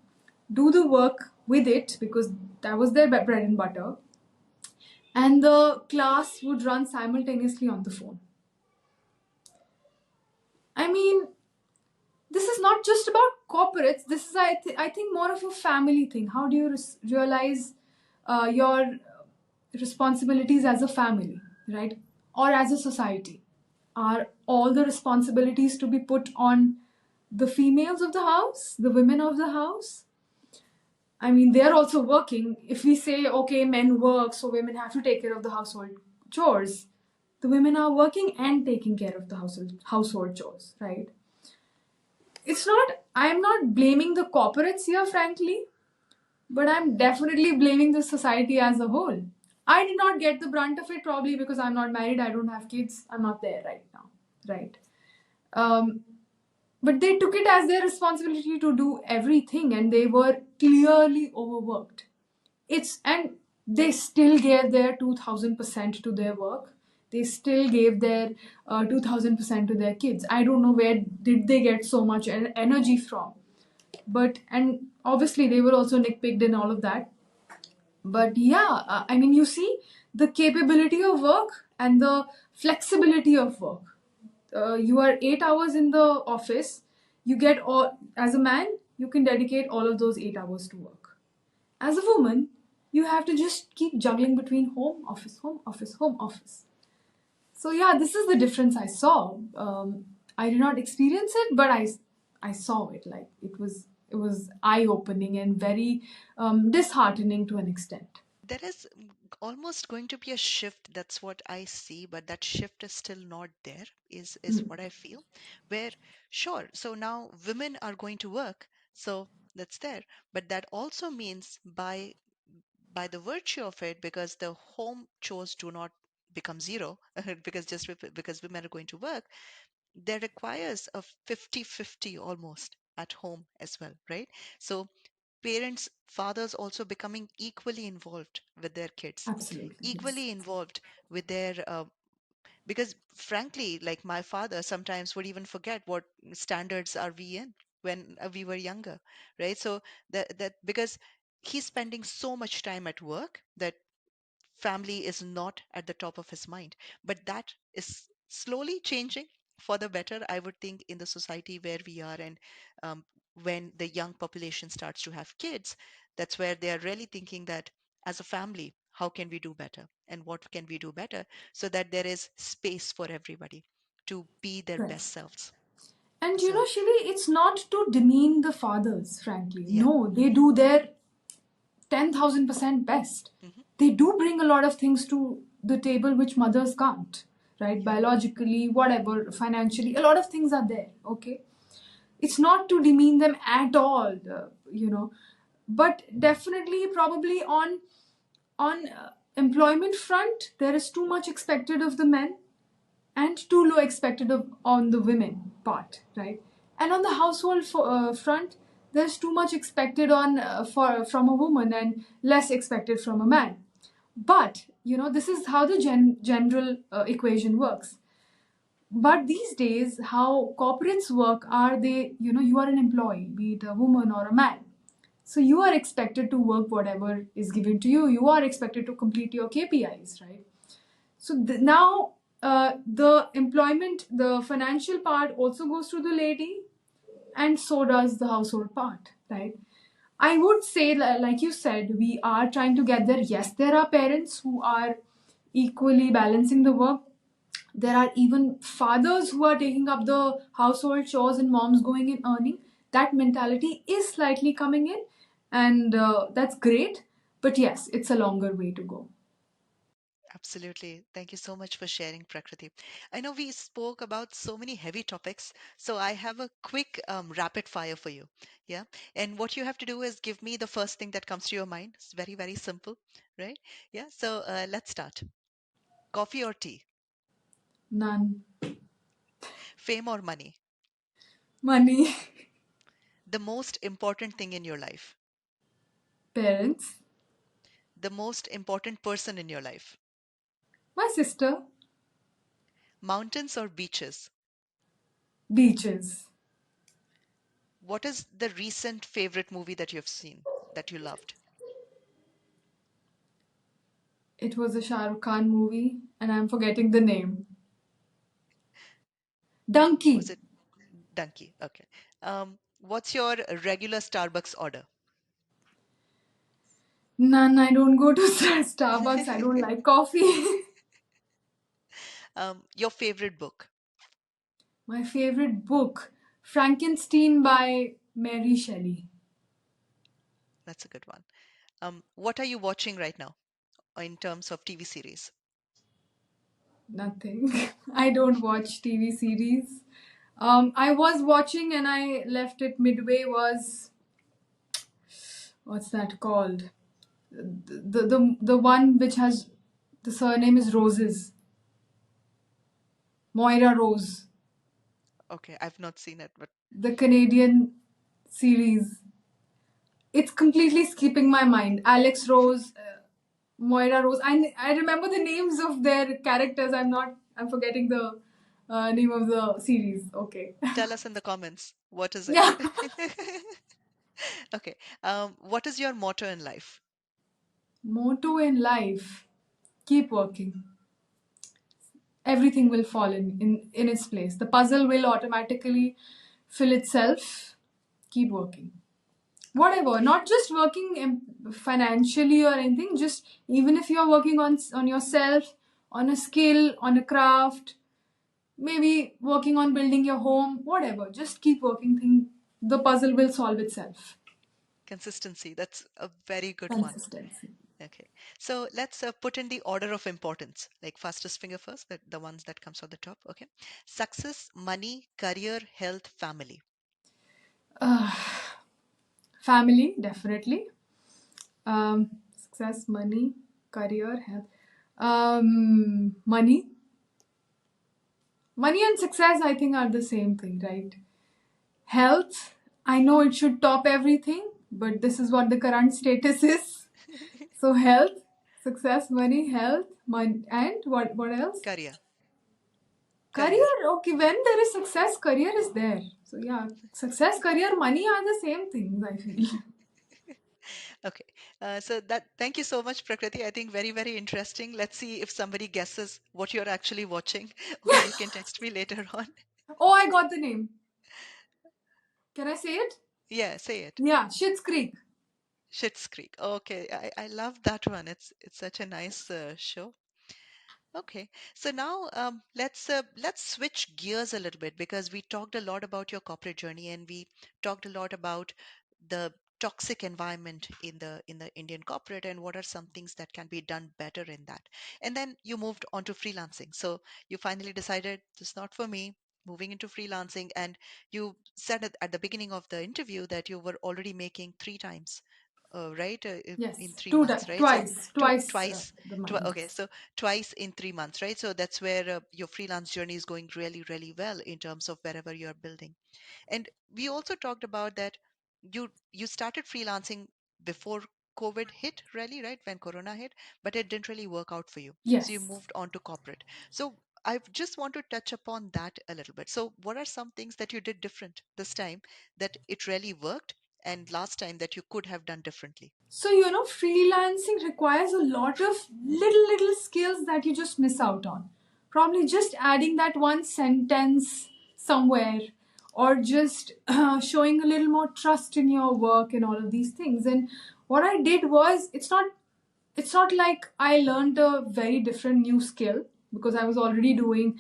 do the work with it because that was their bread and butter, and the class would run simultaneously on the phone. I mean, this is not just about corporates. This is, I think, more of a family thing. How do you realize your responsibilities as a family, right? Or as a society? Are all the responsibilities to be put on the females of the house, the women of the house? I mean, they're also working. If we say, okay, men work, so women have to take care of the household chores, the women are working and taking care of the household chores, right? It's not, I'm not blaming the corporates here, frankly, but I'm definitely blaming the society as a whole. I did not get the brunt of it probably because I'm not married, I don't have kids, I'm not there right now, right? Um, but they took it as their responsibility to do everything, and they were clearly overworked. And they still gave their 2000% to their work. They still gave their 2000% to their kids. I don't know where did they get so much energy from, but and obviously they were also nitpicked and all of that. But yeah, I mean, you see the capability of work and the flexibility of work. You are 8 hours in the office, you get all, as a man you can dedicate all of those 8 hours to work. As a woman, you have to just keep juggling between home office, home office, home office. So yeah, this is the difference I saw. I did not experience it, but I saw it. Like, it was eye opening and very disheartening to an extent. There is almost going to be a shift. That's what I see, but that shift is still not there, is Mm, what I feel. Where, sure, so now women are going to work, so that's there. But that also means by the virtue of it, because the home chores do not become zero, because because women are going to work, there requires a 50-50 almost at home as well, right? So parents, fathers also becoming equally involved with their kids, absolutely, yes. equally involved with their Because frankly, like my father sometimes would even forget what standards are we in when we were younger, right? So that because he's spending so much time at work that family is not at the top of his mind. But that is slowly changing for the better, I would think, in the society where we are. And um, when the young population starts to have kids, that's where they are really thinking that as a family, how can we do better and what can we do better so that there is space for everybody to be their Right. best selves. And So, Shivi, it's not to demean the fathers, frankly. yeah. No, they do their 10,000% best. Hmm. They do bring a lot of things to the table which mothers can't, right? Yeah. Biologically, whatever, financially, a lot of things are there, okay? It's not to demean them at all, but definitely, probably on employment front, there is too much expected of the men and too low expected of on the women part, right? And on the household front, there's too much expected on for from a woman and less expected from a man. But this is how the general equation works. But these days, how corporates work are, they, you are an employee, be it a woman or a man. So you are expected to work whatever is given to you. You are expected to complete your KPIs, right? So now the employment, the financial part also goes to the lady, and so does the household part, right? I would say, like you said, we are trying to get there. Yes, there are parents who are equally balancing the work. There are even fathers who are taking up the household chores and moms going and earning. That mentality is slightly coming in, and that's great. But yes, it's a longer way to go. Absolutely. Thank you so much for sharing, Prakriti. I know we spoke about so many heavy topics, so I have a quick rapid fire for you. Yeah. And what you have to do is give me the first thing that comes to your mind. It's very, very simple, right? Yeah. So let's start. Coffee or tea? None. Fame or money? Money. The most important thing in your life? Parents. The most important person in your life? My sister. Mountains or beaches? Beaches. What is the recent favorite movie that you've seen that you loved? It was a Shah Rukh Khan movie, and I'm forgetting the name. Was Donkey. it Donkey? Okay. What's your regular Starbucks order? None, I don't go to Starbucks. I don't like coffee. Your favorite book? My favorite book, Frankenstein by Mary Shelley. That's a good one. What are you watching right now in terms of TV series? Nothing. I don't watch TV series. I was watching and I left it midway. Was what's that called? The one which has the surname is Roses. Moira Rose. Okay, I've not seen it, but The Canadian series. It's completely skipping my mind. Alex Rose, Moira Rose. I remember the names of their characters. I'm forgetting the name of the series. Okay. tell us in the comments. What is it? Yeah. Okay. What is your motto in life? Motto in life: keep working. Everything will fall in its place. The puzzle will automatically fill itself. Keep working. Okay. Whatever, not just working financially or anything, just even if you're working on yourself, on a skill, on a craft, maybe working on building your home, whatever, just keep working. Thing The puzzle will solve itself. Consistency. That's a very good one. Consistency. Okay. So let's put in the order of importance, like fastest finger first, the ones that comes on the top. Okay. Success, money, career, health, family. uh, Family, definitely. Success, money, career, health. Money and success, I think, are the same thing, right? Health, I know it should top everything, but this is what the current status is. So health, success, money, health, money, and what else? Career. Career. Career, okay, when there is success, career is there. So yeah, success, career, money are the same things, I feel. Okay. So that thank you so much, Prakriti. I think very, very interesting. Let's see if somebody guesses what you're actually watching, or you can text me later on. Oh, I got the name. Can I say it? Yeah, say it. Yeah, Schitt's Creek. Schitt's Creek. Okay, I love that one. It's such a nice show. Okay, so now let's switch gears a little bit because we talked a lot about your corporate journey and we talked a lot about the toxic environment in the Indian corporate and what are some things that can be done better in that. And then you moved on to freelancing. So you finally decided this is not for me, moving into freelancing, and you said at the beginning of the interview that you were already making three times, right, in Yes, 3 months, right? So twice, two twice twice. the Okay, months. so twice in 3 months, right? So that's where your freelance journey is going really, really well in terms of wherever you're building. And we also talked about that you started freelancing before COVID hit, really, right? When Corona hit, but it didn't really work out for you. So you Yes. moved on to corporate. So I just want to touch upon that a little bit. So what are some things that you did different this time that it really worked, and last time that you could have done differently? So, freelancing requires a lot of little skills that you just miss out on. Probably just adding that one sentence somewhere, or just showing a little more trust in your work and all of these things. And what I did was, it's not like I learned a very different new skill, because I was already doing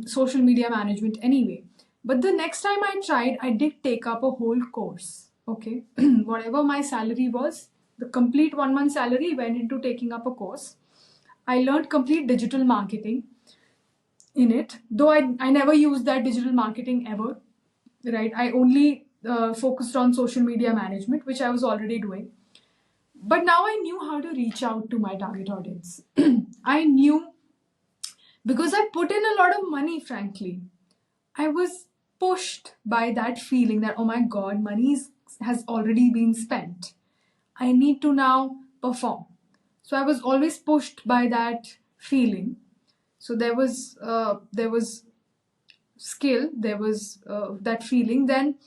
social media management anyway. But the next time I tried, I did take up a whole course. Okay, whatever my salary was, the complete 1 month salary went into taking up a course. I learned complete digital marketing in it, though I never used that digital marketing ever. Right, I only focused on social media management, which I was already doing. But now I knew how to reach out to my target audience. I knew, because I put in a lot of money, frankly. I was pushed by that feeling that, oh my god, has already been spent. I need to now perform. So I was always pushed by that feeling. So there was skill, there was that feeling. Then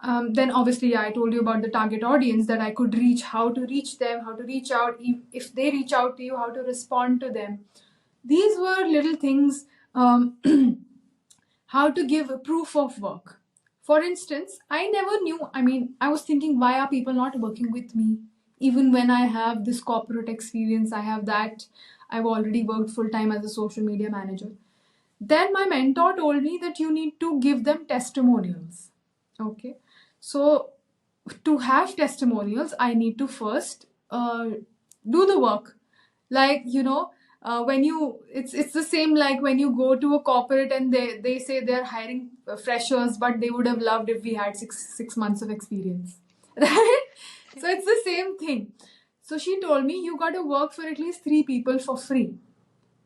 obviously, yeah, I told you about the target audience, that I could reach, how to reach them, how to reach out, if they reach out to you, how to respond to them. These were little things. How to give a proof of work. For instance, I never knew, I was thinking, why are people not working with me? Even when I have this corporate experience, I have that. I've already worked full time as a social media manager. Then my mentor told me that you need to give them testimonials. Okay. So to have testimonials, I need to first do the work. Like, when it's the same like when you go to a corporate and they say they're hiring freshers, but they would have loved if we had six months of experience. Right? So it's the same thing. So she told me, you got to work for at least three people for free,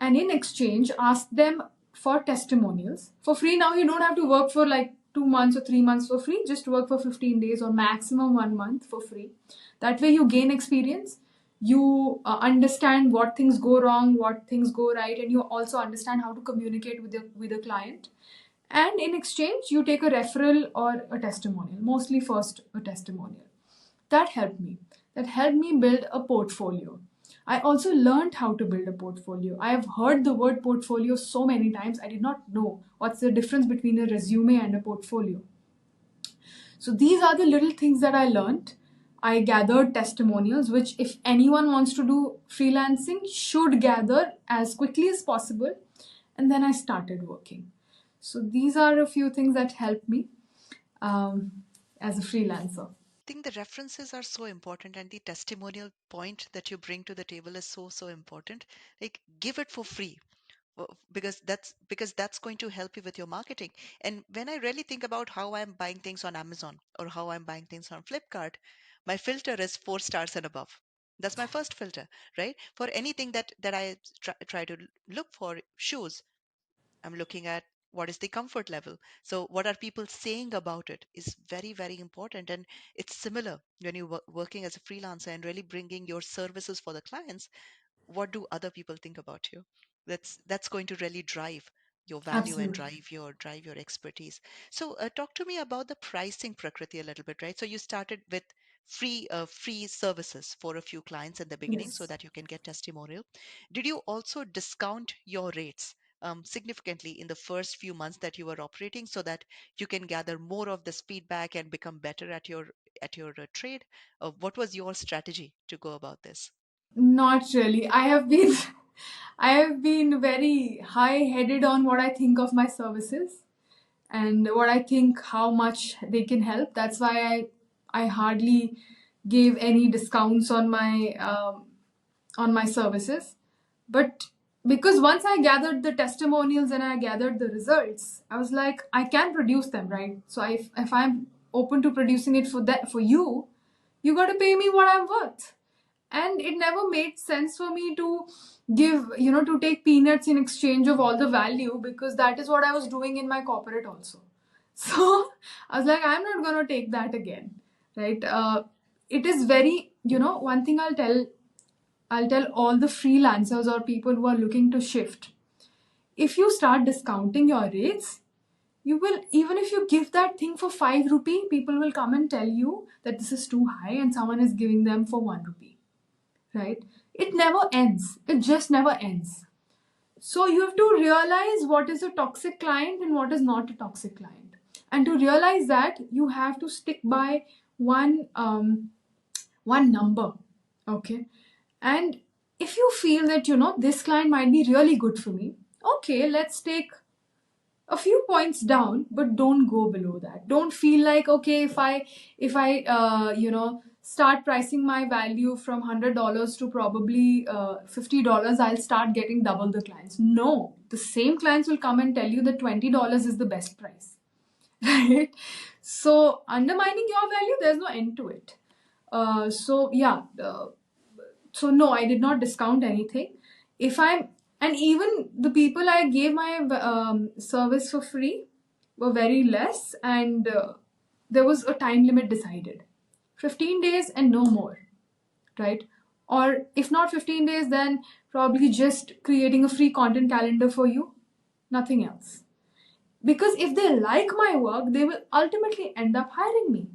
and in exchange ask them for testimonials for free. Now you don't have to work for like 2 months or 3 months for free, just work for 15 days or maximum 1 month for free. That way you gain experience, you understand what things go wrong, what things go right, and you also understand how to communicate with the client. And in exchange you take a referral or a testimonial, mostly first a testimonial. That helped me build a portfolio. I also learned how to build a portfolio. I have heard the word portfolio so many times, I did not know what's the difference between a resume and a portfolio. So these are the little things that I learned. I gathered testimonials, which if anyone wants to do freelancing should gather as quickly as possible. And then I started working. So these are a few things that helped me um, as a freelancer. Think the references are so important and the testimonial point that you bring to the table is so important. Like give it for free, because that's going to help you with your marketing. And when I really think about how I'm buying things on Amazon or how I'm buying things on Flipkart, my filter is 4 stars and above. That's my first filter, right? For anything that I try to look for shoes, I'm looking at what is the comfort level. So what are people saying about it is very, very important. And it's similar when you working as a freelancer and really bringing your services for the clients. What do other people think about you? That's going to really drive your value and Absolutely. drive your expertise. So talk to me about the pricing, Prakriti, a little bit, right? So you started with free services for a few clients in the beginning so Yes. that you can get testimonial. Did you also discount your rates significantly in the first few months that you were operating so that you can gather more of this feedback and become better at your trade? What was your strategy to go about this? Not really. I have been I have been very high-headed on what I think of my services and what I think how much they can help. That's why I hardly gave any discounts on my services. But because once I gathered the testimonials and I gathered the results, I was like, I can produce them, right? So if I'm open to producing it for you, you got to pay me what I'm worth. And it never made sense for me to to take peanuts in exchange of all the value, because that is what I was doing in my corporate also. So I was like, I'm not going to take that again, right? It is very, one thing I'll tell all the freelancers or people who are looking to shift. If you start discounting your rates, you will, even if you give that thing for 5 rupee, people will come and tell you that this is too high and someone is giving them for 1 rupee, right? It never ends. It just never ends. So you have to realize what is a toxic client and what is not a toxic client. And to realize that, you have to stick by one number, okay? And if you feel that this client might be really good for me, okay, let's take a few points down, but don't go below that. Don't feel like, okay, if I start pricing my value from $100 to probably $50, I'll start getting double the clients. No, the same clients will come and tell you that $20 is the best price. Right? So undermining your value, there's no end to it. So yeah, so no, I did not discount anything. If I'm And even the people I gave my service for free were very less, and there was a time limit decided, 15 days and no more, right? Or if not 15 days, then probably just creating a free content calendar for you, nothing else. Because if they like my work, they will ultimately end up hiring me,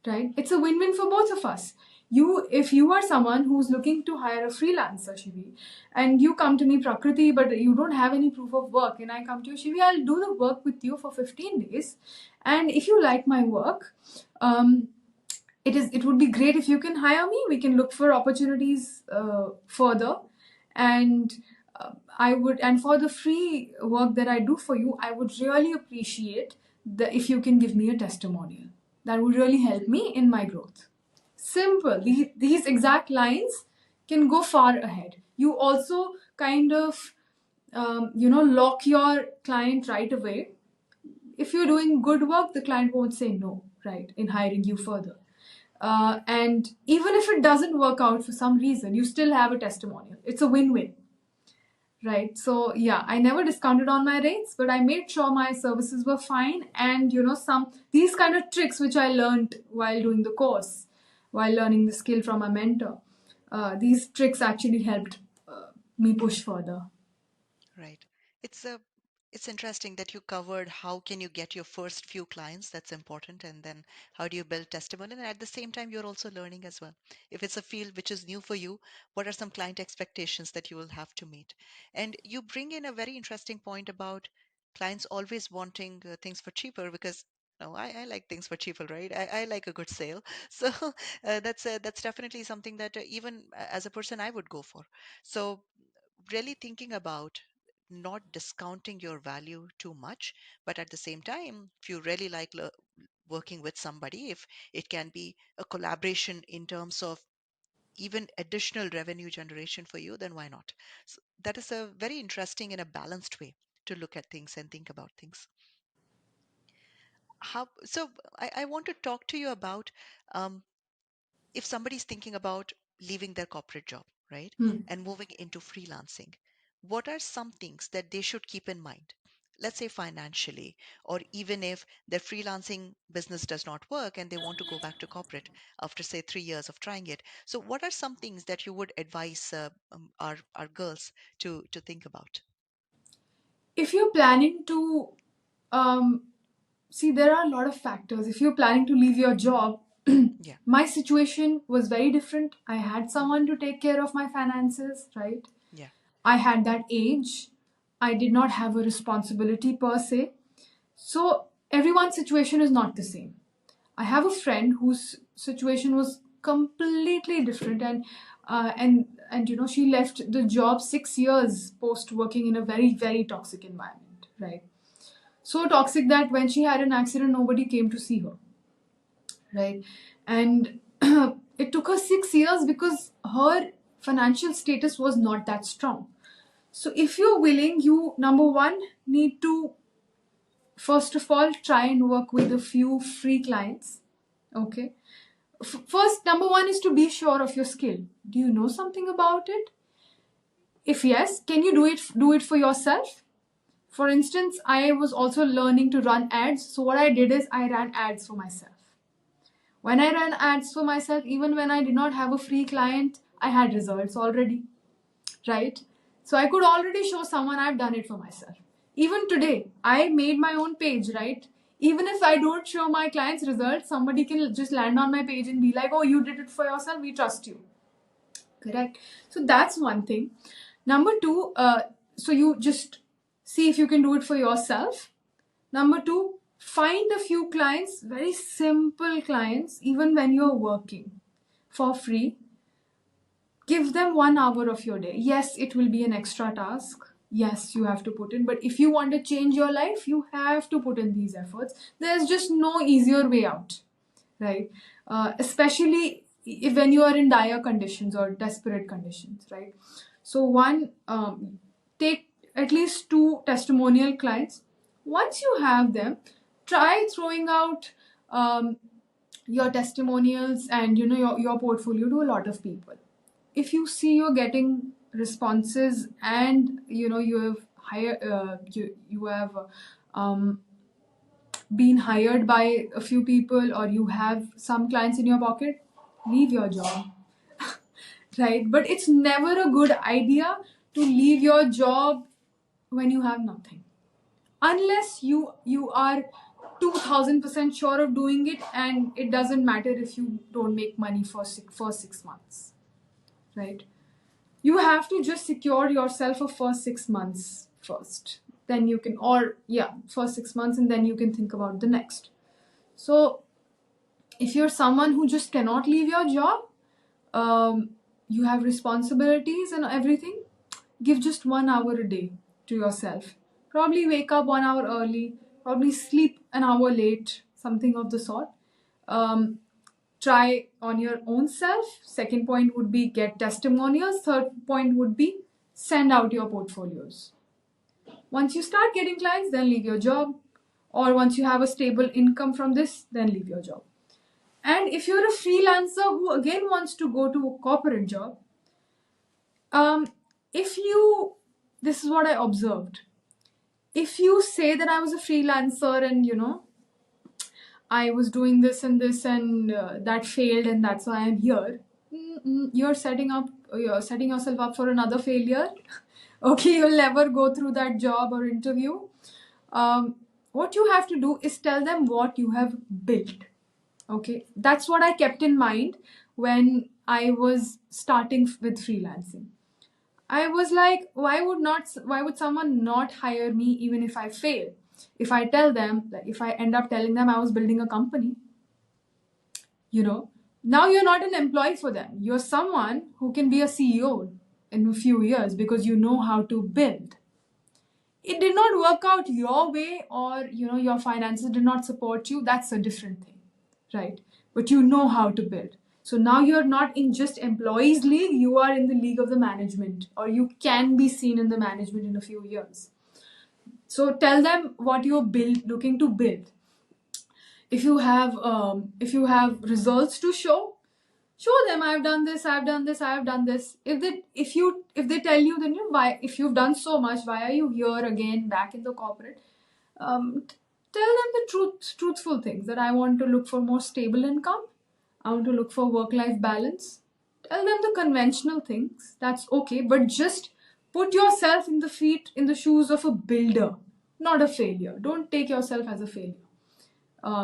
right? It's a win-win for both of us. If you are someone who's looking to hire a freelancer, Shivi, and you come to me, Prakriti, but you don't have any proof of work, and I come to you, Shivi, I'll do the work with you for 15 days, and if you like my work, um, it would be great if you can hire me. We can look for opportunities further, and and for the free work that I do for you, I would really appreciate if you can give me a testimonial. That would really help me in my growth. Simple. These exact lines can go far ahead. You also kind of lock your client right away. If you're doing good work, the client won't say no, right, in hiring you further. And even if it doesn't work out for some reason, you still have a testimonial. It's a win-win, right? So yeah, I never discounted on my rates, but I made sure my services were fine. And some these kind of tricks which I learned while doing the course, while learning the skill from a mentor, these tricks actually helped me push further. Right. It's interesting that you covered how can you get your first few clients. That's important. And then how do you build testimonial? And at the same time, you're also learning as well. If it's a field which is new for you, what are some client expectations that you will have to meet? And you bring in a very interesting point about clients always wanting things for cheaper because no, I like things for cheaper, right? I like a good sale. So that's definitely something that even as a person I would go for. So really thinking about not discounting your value too much, but at the same time, if you really like working with somebody, if it can be a collaboration in terms of even additional revenue generation for you, then why not? So that is a very interesting and a balanced way to look at things and think about things. I want to talk to you about um, if somebody's thinking about leaving their corporate job, right, Hmm. and moving into freelancing, what are some things that they should keep in mind? Let's say financially, or even if their freelancing business does not work and they want to go back to corporate after, say, 3 years of trying it. So, what are some things that you would advise our girls to think about? If you're planning to, um, see, there are a lot of factors. If you're planning to leave your job, Yeah. my situation was very different. I had Mhm. someone to take care of my finances, right? Yeah. I had that age. I did not have a responsibility per se. So everyone's situation is not the same. I have a friend whose situation was completely different, and she left the job 6 years post working in a very toxic environment, right? So toxic that when she had an accident, nobody came to see her, right? And it took her 6 years because her financial status was not that strong. So if you're willing, you number one need to first of all try and work with a few free clients. Okay. First, number one is to be sure of your skill. Do you know something about it? If yes, can you do it for yourself? For instance, I was also learning to run ads. So what I did is I ran ads for myself. When I ran ads for myself, even when I did not have a free client, I had results already, right? So I could already show someone I've done it for myself. Even today, I made my own page, right? Even if I don't show my clients results, somebody can just land on my page and be like, oh, you did it for yourself, we trust you. Correct. So that's one thing. Number two, so you just see if you can do it for yourself. Number two, find a few clients, very simple clients, even when you're working for free. Give them 1 hour of your day. Yes, it will be an extra task. Yes, you have to put in, but if you want to change your life, you have to put in these efforts. There's just no easier way out, right? Especially if when you are in dire conditions or desperate conditions, right? So one, take at least two testimonial clients. Once you have them, try throwing out your testimonials and your portfolio to a lot of people. If you see you're getting responses and you have you have um, been hired by a few people, or you have some clients in your pocket, leave your job. Right? But it's never a good idea to leave your job when you have nothing, unless you are 2000% sure of doing it, and it doesn't matter if you don't make money for 6 months, right? You have to just secure yourself for 6 months first, then you can, or yeah, for 6 months, and then you can think about the next. So if you're someone who just cannot leave your job, um, you have responsibilities and everything, give just 1 hour a day to yourself. Probably wake up 1 hour early, probably sleep an hour late, something of the sort. um, Try on your own self. Second point would be get testimonials. Third point would be send out your portfolios. Once you start getting clients, then leave your job. Or once you have a stable income from this, then leave your job. And if you're a freelancer who again wants to go to a corporate job, um, if you, this is what I observed. If you say that I was a freelancer and I was doing this and this and that failed and that's why I'm here. You're setting yourself up for another failure. Okay, you'll never go through that job or interview. What you have to do is tell them what you have built. Okay, that's what I kept in mind when I was starting with freelancing. I was like, why would someone not hire me even if I fail? If I tell them, like if I end up telling them I was building a company, you know, now you're not an employee for them. You're someone who can be a CEO in a few years because you know how to build. It did not work out your way, or your finances did not support you. That's a different thing, right? But you know how to build. So now you're not in just employees league, you are in the league of the management, or you can be seen in the management in a few years. So tell them what you're looking to build. If you have results to show them, I've done this, I've done this. If they tell you, then why, if you've done so much, why are you here again back in the corporate? Tell them the truthful things, that I want to look for more stable income, I want to look for work life balance. Tell them the conventional things, that's okay, but just put yourself in the shoes of a builder, not a failure. Don't take yourself as a failure,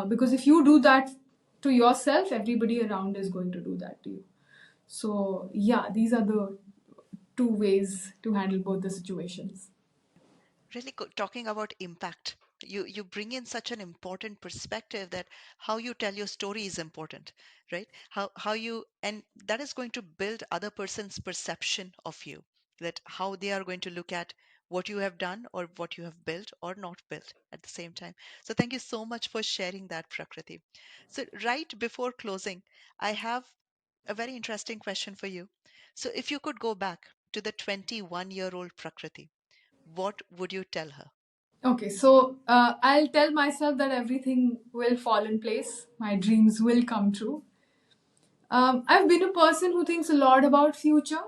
because if you do that to yourself, everybody around is going to do that to you. So yeah, these are the two ways to handle both the situations. Really talking about impact, you bring in such an important perspective that how you tell your story is important, right? How you, and that is going to build other person's perception of you, that how they are going to look at what you have done or what you have built or not built at the same time. So thank you so much for sharing that, Prakriti. So right before closing, I have a very interesting question for you. So if you could go back to the 21-year-old Prakriti, what would you tell her? Okay, so I'll tell myself that everything will fall in place, my dreams will come true. I've been a person who thinks a lot about future,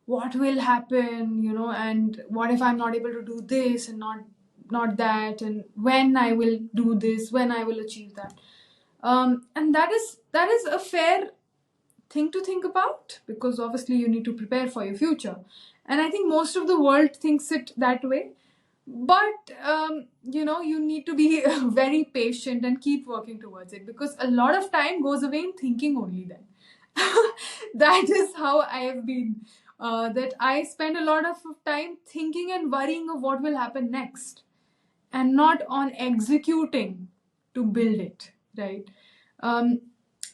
what will happen, and what if I'm not able to do this and not that, and when I will do this, when I will achieve that. And that is a fair thing to think about, because obviously you need to prepare for your future, and I think most of the world thinks it that way. But you need to be very patient and keep working towards it, because a lot of time goes away in thinking only then. That is how I have been, that I spend a lot of time thinking and worrying of what will happen next, and not on executing to build it, right? um,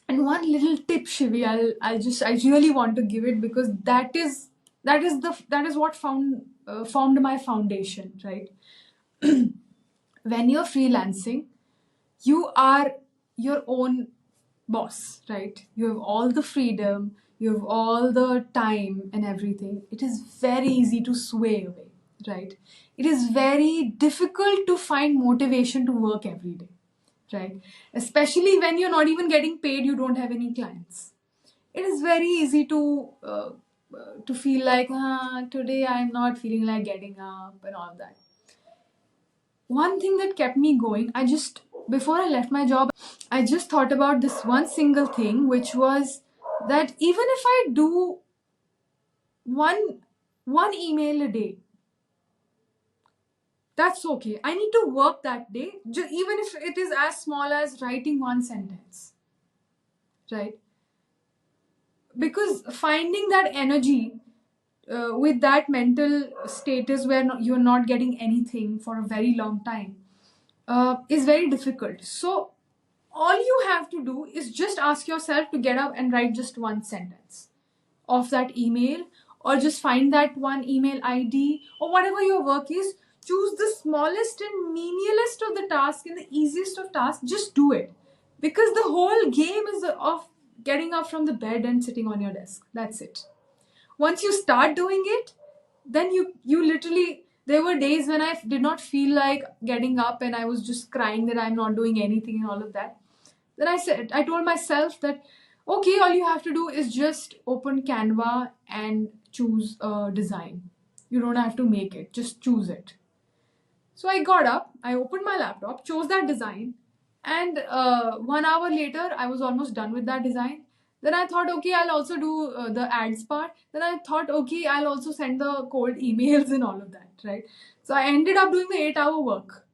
and one little tip, Shivi, I really want to give it, because that is what formed my foundation, right? When you're freelancing, you are your own boss, right? You have all the freedom, you have all the time and everything. It is very easy to sway away, right? It is very difficult to find motivation to work every day, right? Especially when you're not even getting paid, you don't have any clients. It is very easy to feel like, today I'm not feeling like getting up and all that. One thing that kept me going, before I left my job, I just thought about this one single thing, which was that even if I do one one email a day, that's okay. I need to work that day, even if it is as small as writing one sentence, right? Because finding that energy, with that mental status where you're not getting anything for a very long time, is very difficult. So all you have to do is just ask yourself to get up and write just one sentence of that email, or just find that one email ID, or whatever your work is. Choose the smallest and menialest of the task and the easiest of tasks. Just do it, because the whole game is of getting up from the bed and sitting on your desk. That's it. Once you start doing it, then you literally, there were days when I did not feel like getting up, and I was just crying that I'm not doing anything and all of that. Then I told myself that, okay, all you have to do is just open Canva and choose a design. You don't have to make it, just choose it. So I got up, I opened my laptop, chose that design, and 1 hour later, I was almost done with that design. Then I thought, okay, I'll also do the ads part. Then I thought, okay, I'll also send the cold emails and all of that, right? So I ended up doing the 8 hour work.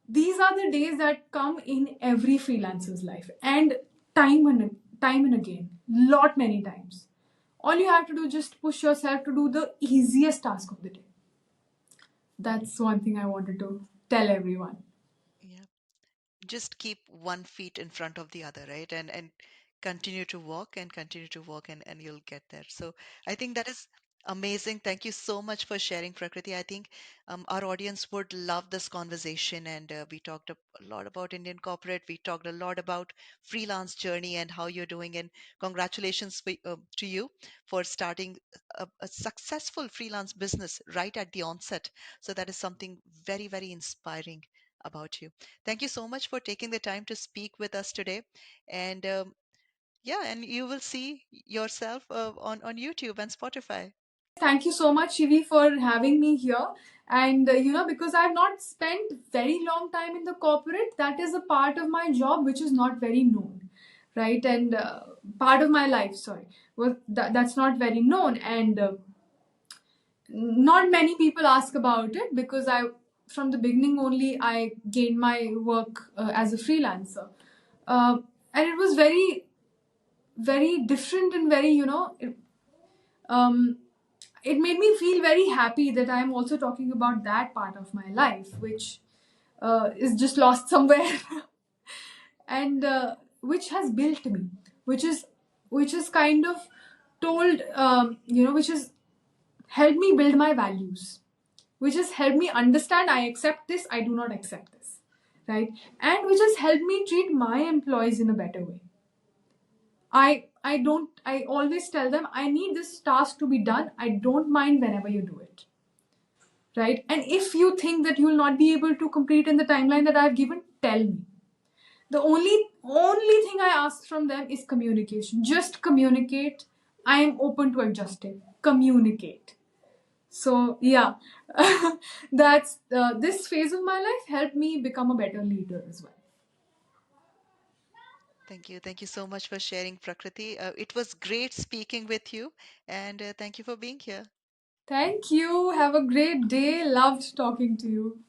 These are the days that come in every freelancer's life, and time and again, lot many times. All you have to do is just push yourself to do the easiest task of the day. That's one thing I wanted to tell everyone. Yeah. Just keep one feet in front of the other, right? And continue to walk and continue to walk, and you'll get there. So I think that is amazing. Thank you so much for sharing, Prakriti. I think our audience would love this conversation, and we talked a lot about Indian corporate. We talked a lot about freelance journey and how you're doing, and congratulations to you for starting a successful freelance business right at the onset. So that is something very, very inspiring about you. Thank you so much for taking the time to speak with us today. And yeah, and you will see yourself on YouTube and Spotify. Thank you so much, Shivi, for having me here. And because I've not spent very long time in the corporate, that is a part of my job which is not very known, right? And part of my life, sorry, that's not very known. And Not many people ask about it because I, from the beginning only, I gained my work as a freelancer, uh, and it was very, very different and very, um, it made me feel very happy that I'm also talking about that part of my life, which is just lost somewhere, and which has built me, which is which is kind of told, which has helped me build my values, which has helped me understand I accept this, I do not accept this, right? And which has helped me treat my employees in a better way. I always tell them I need this task to be done. I don't mind whenever you do it. Right? And if you think that you will not be able to complete in the timeline that I've given, tell me. The only thing I ask from them is communication. Just communicate. I am open to adjusting. Communicate. So yeah, that's this phase of my life helped me become a better leader as well. Thank you. Thank you so much for sharing, Prakriti. It was great speaking with you, and thank you for being here. Thank you. Have a great day. Loved talking to you.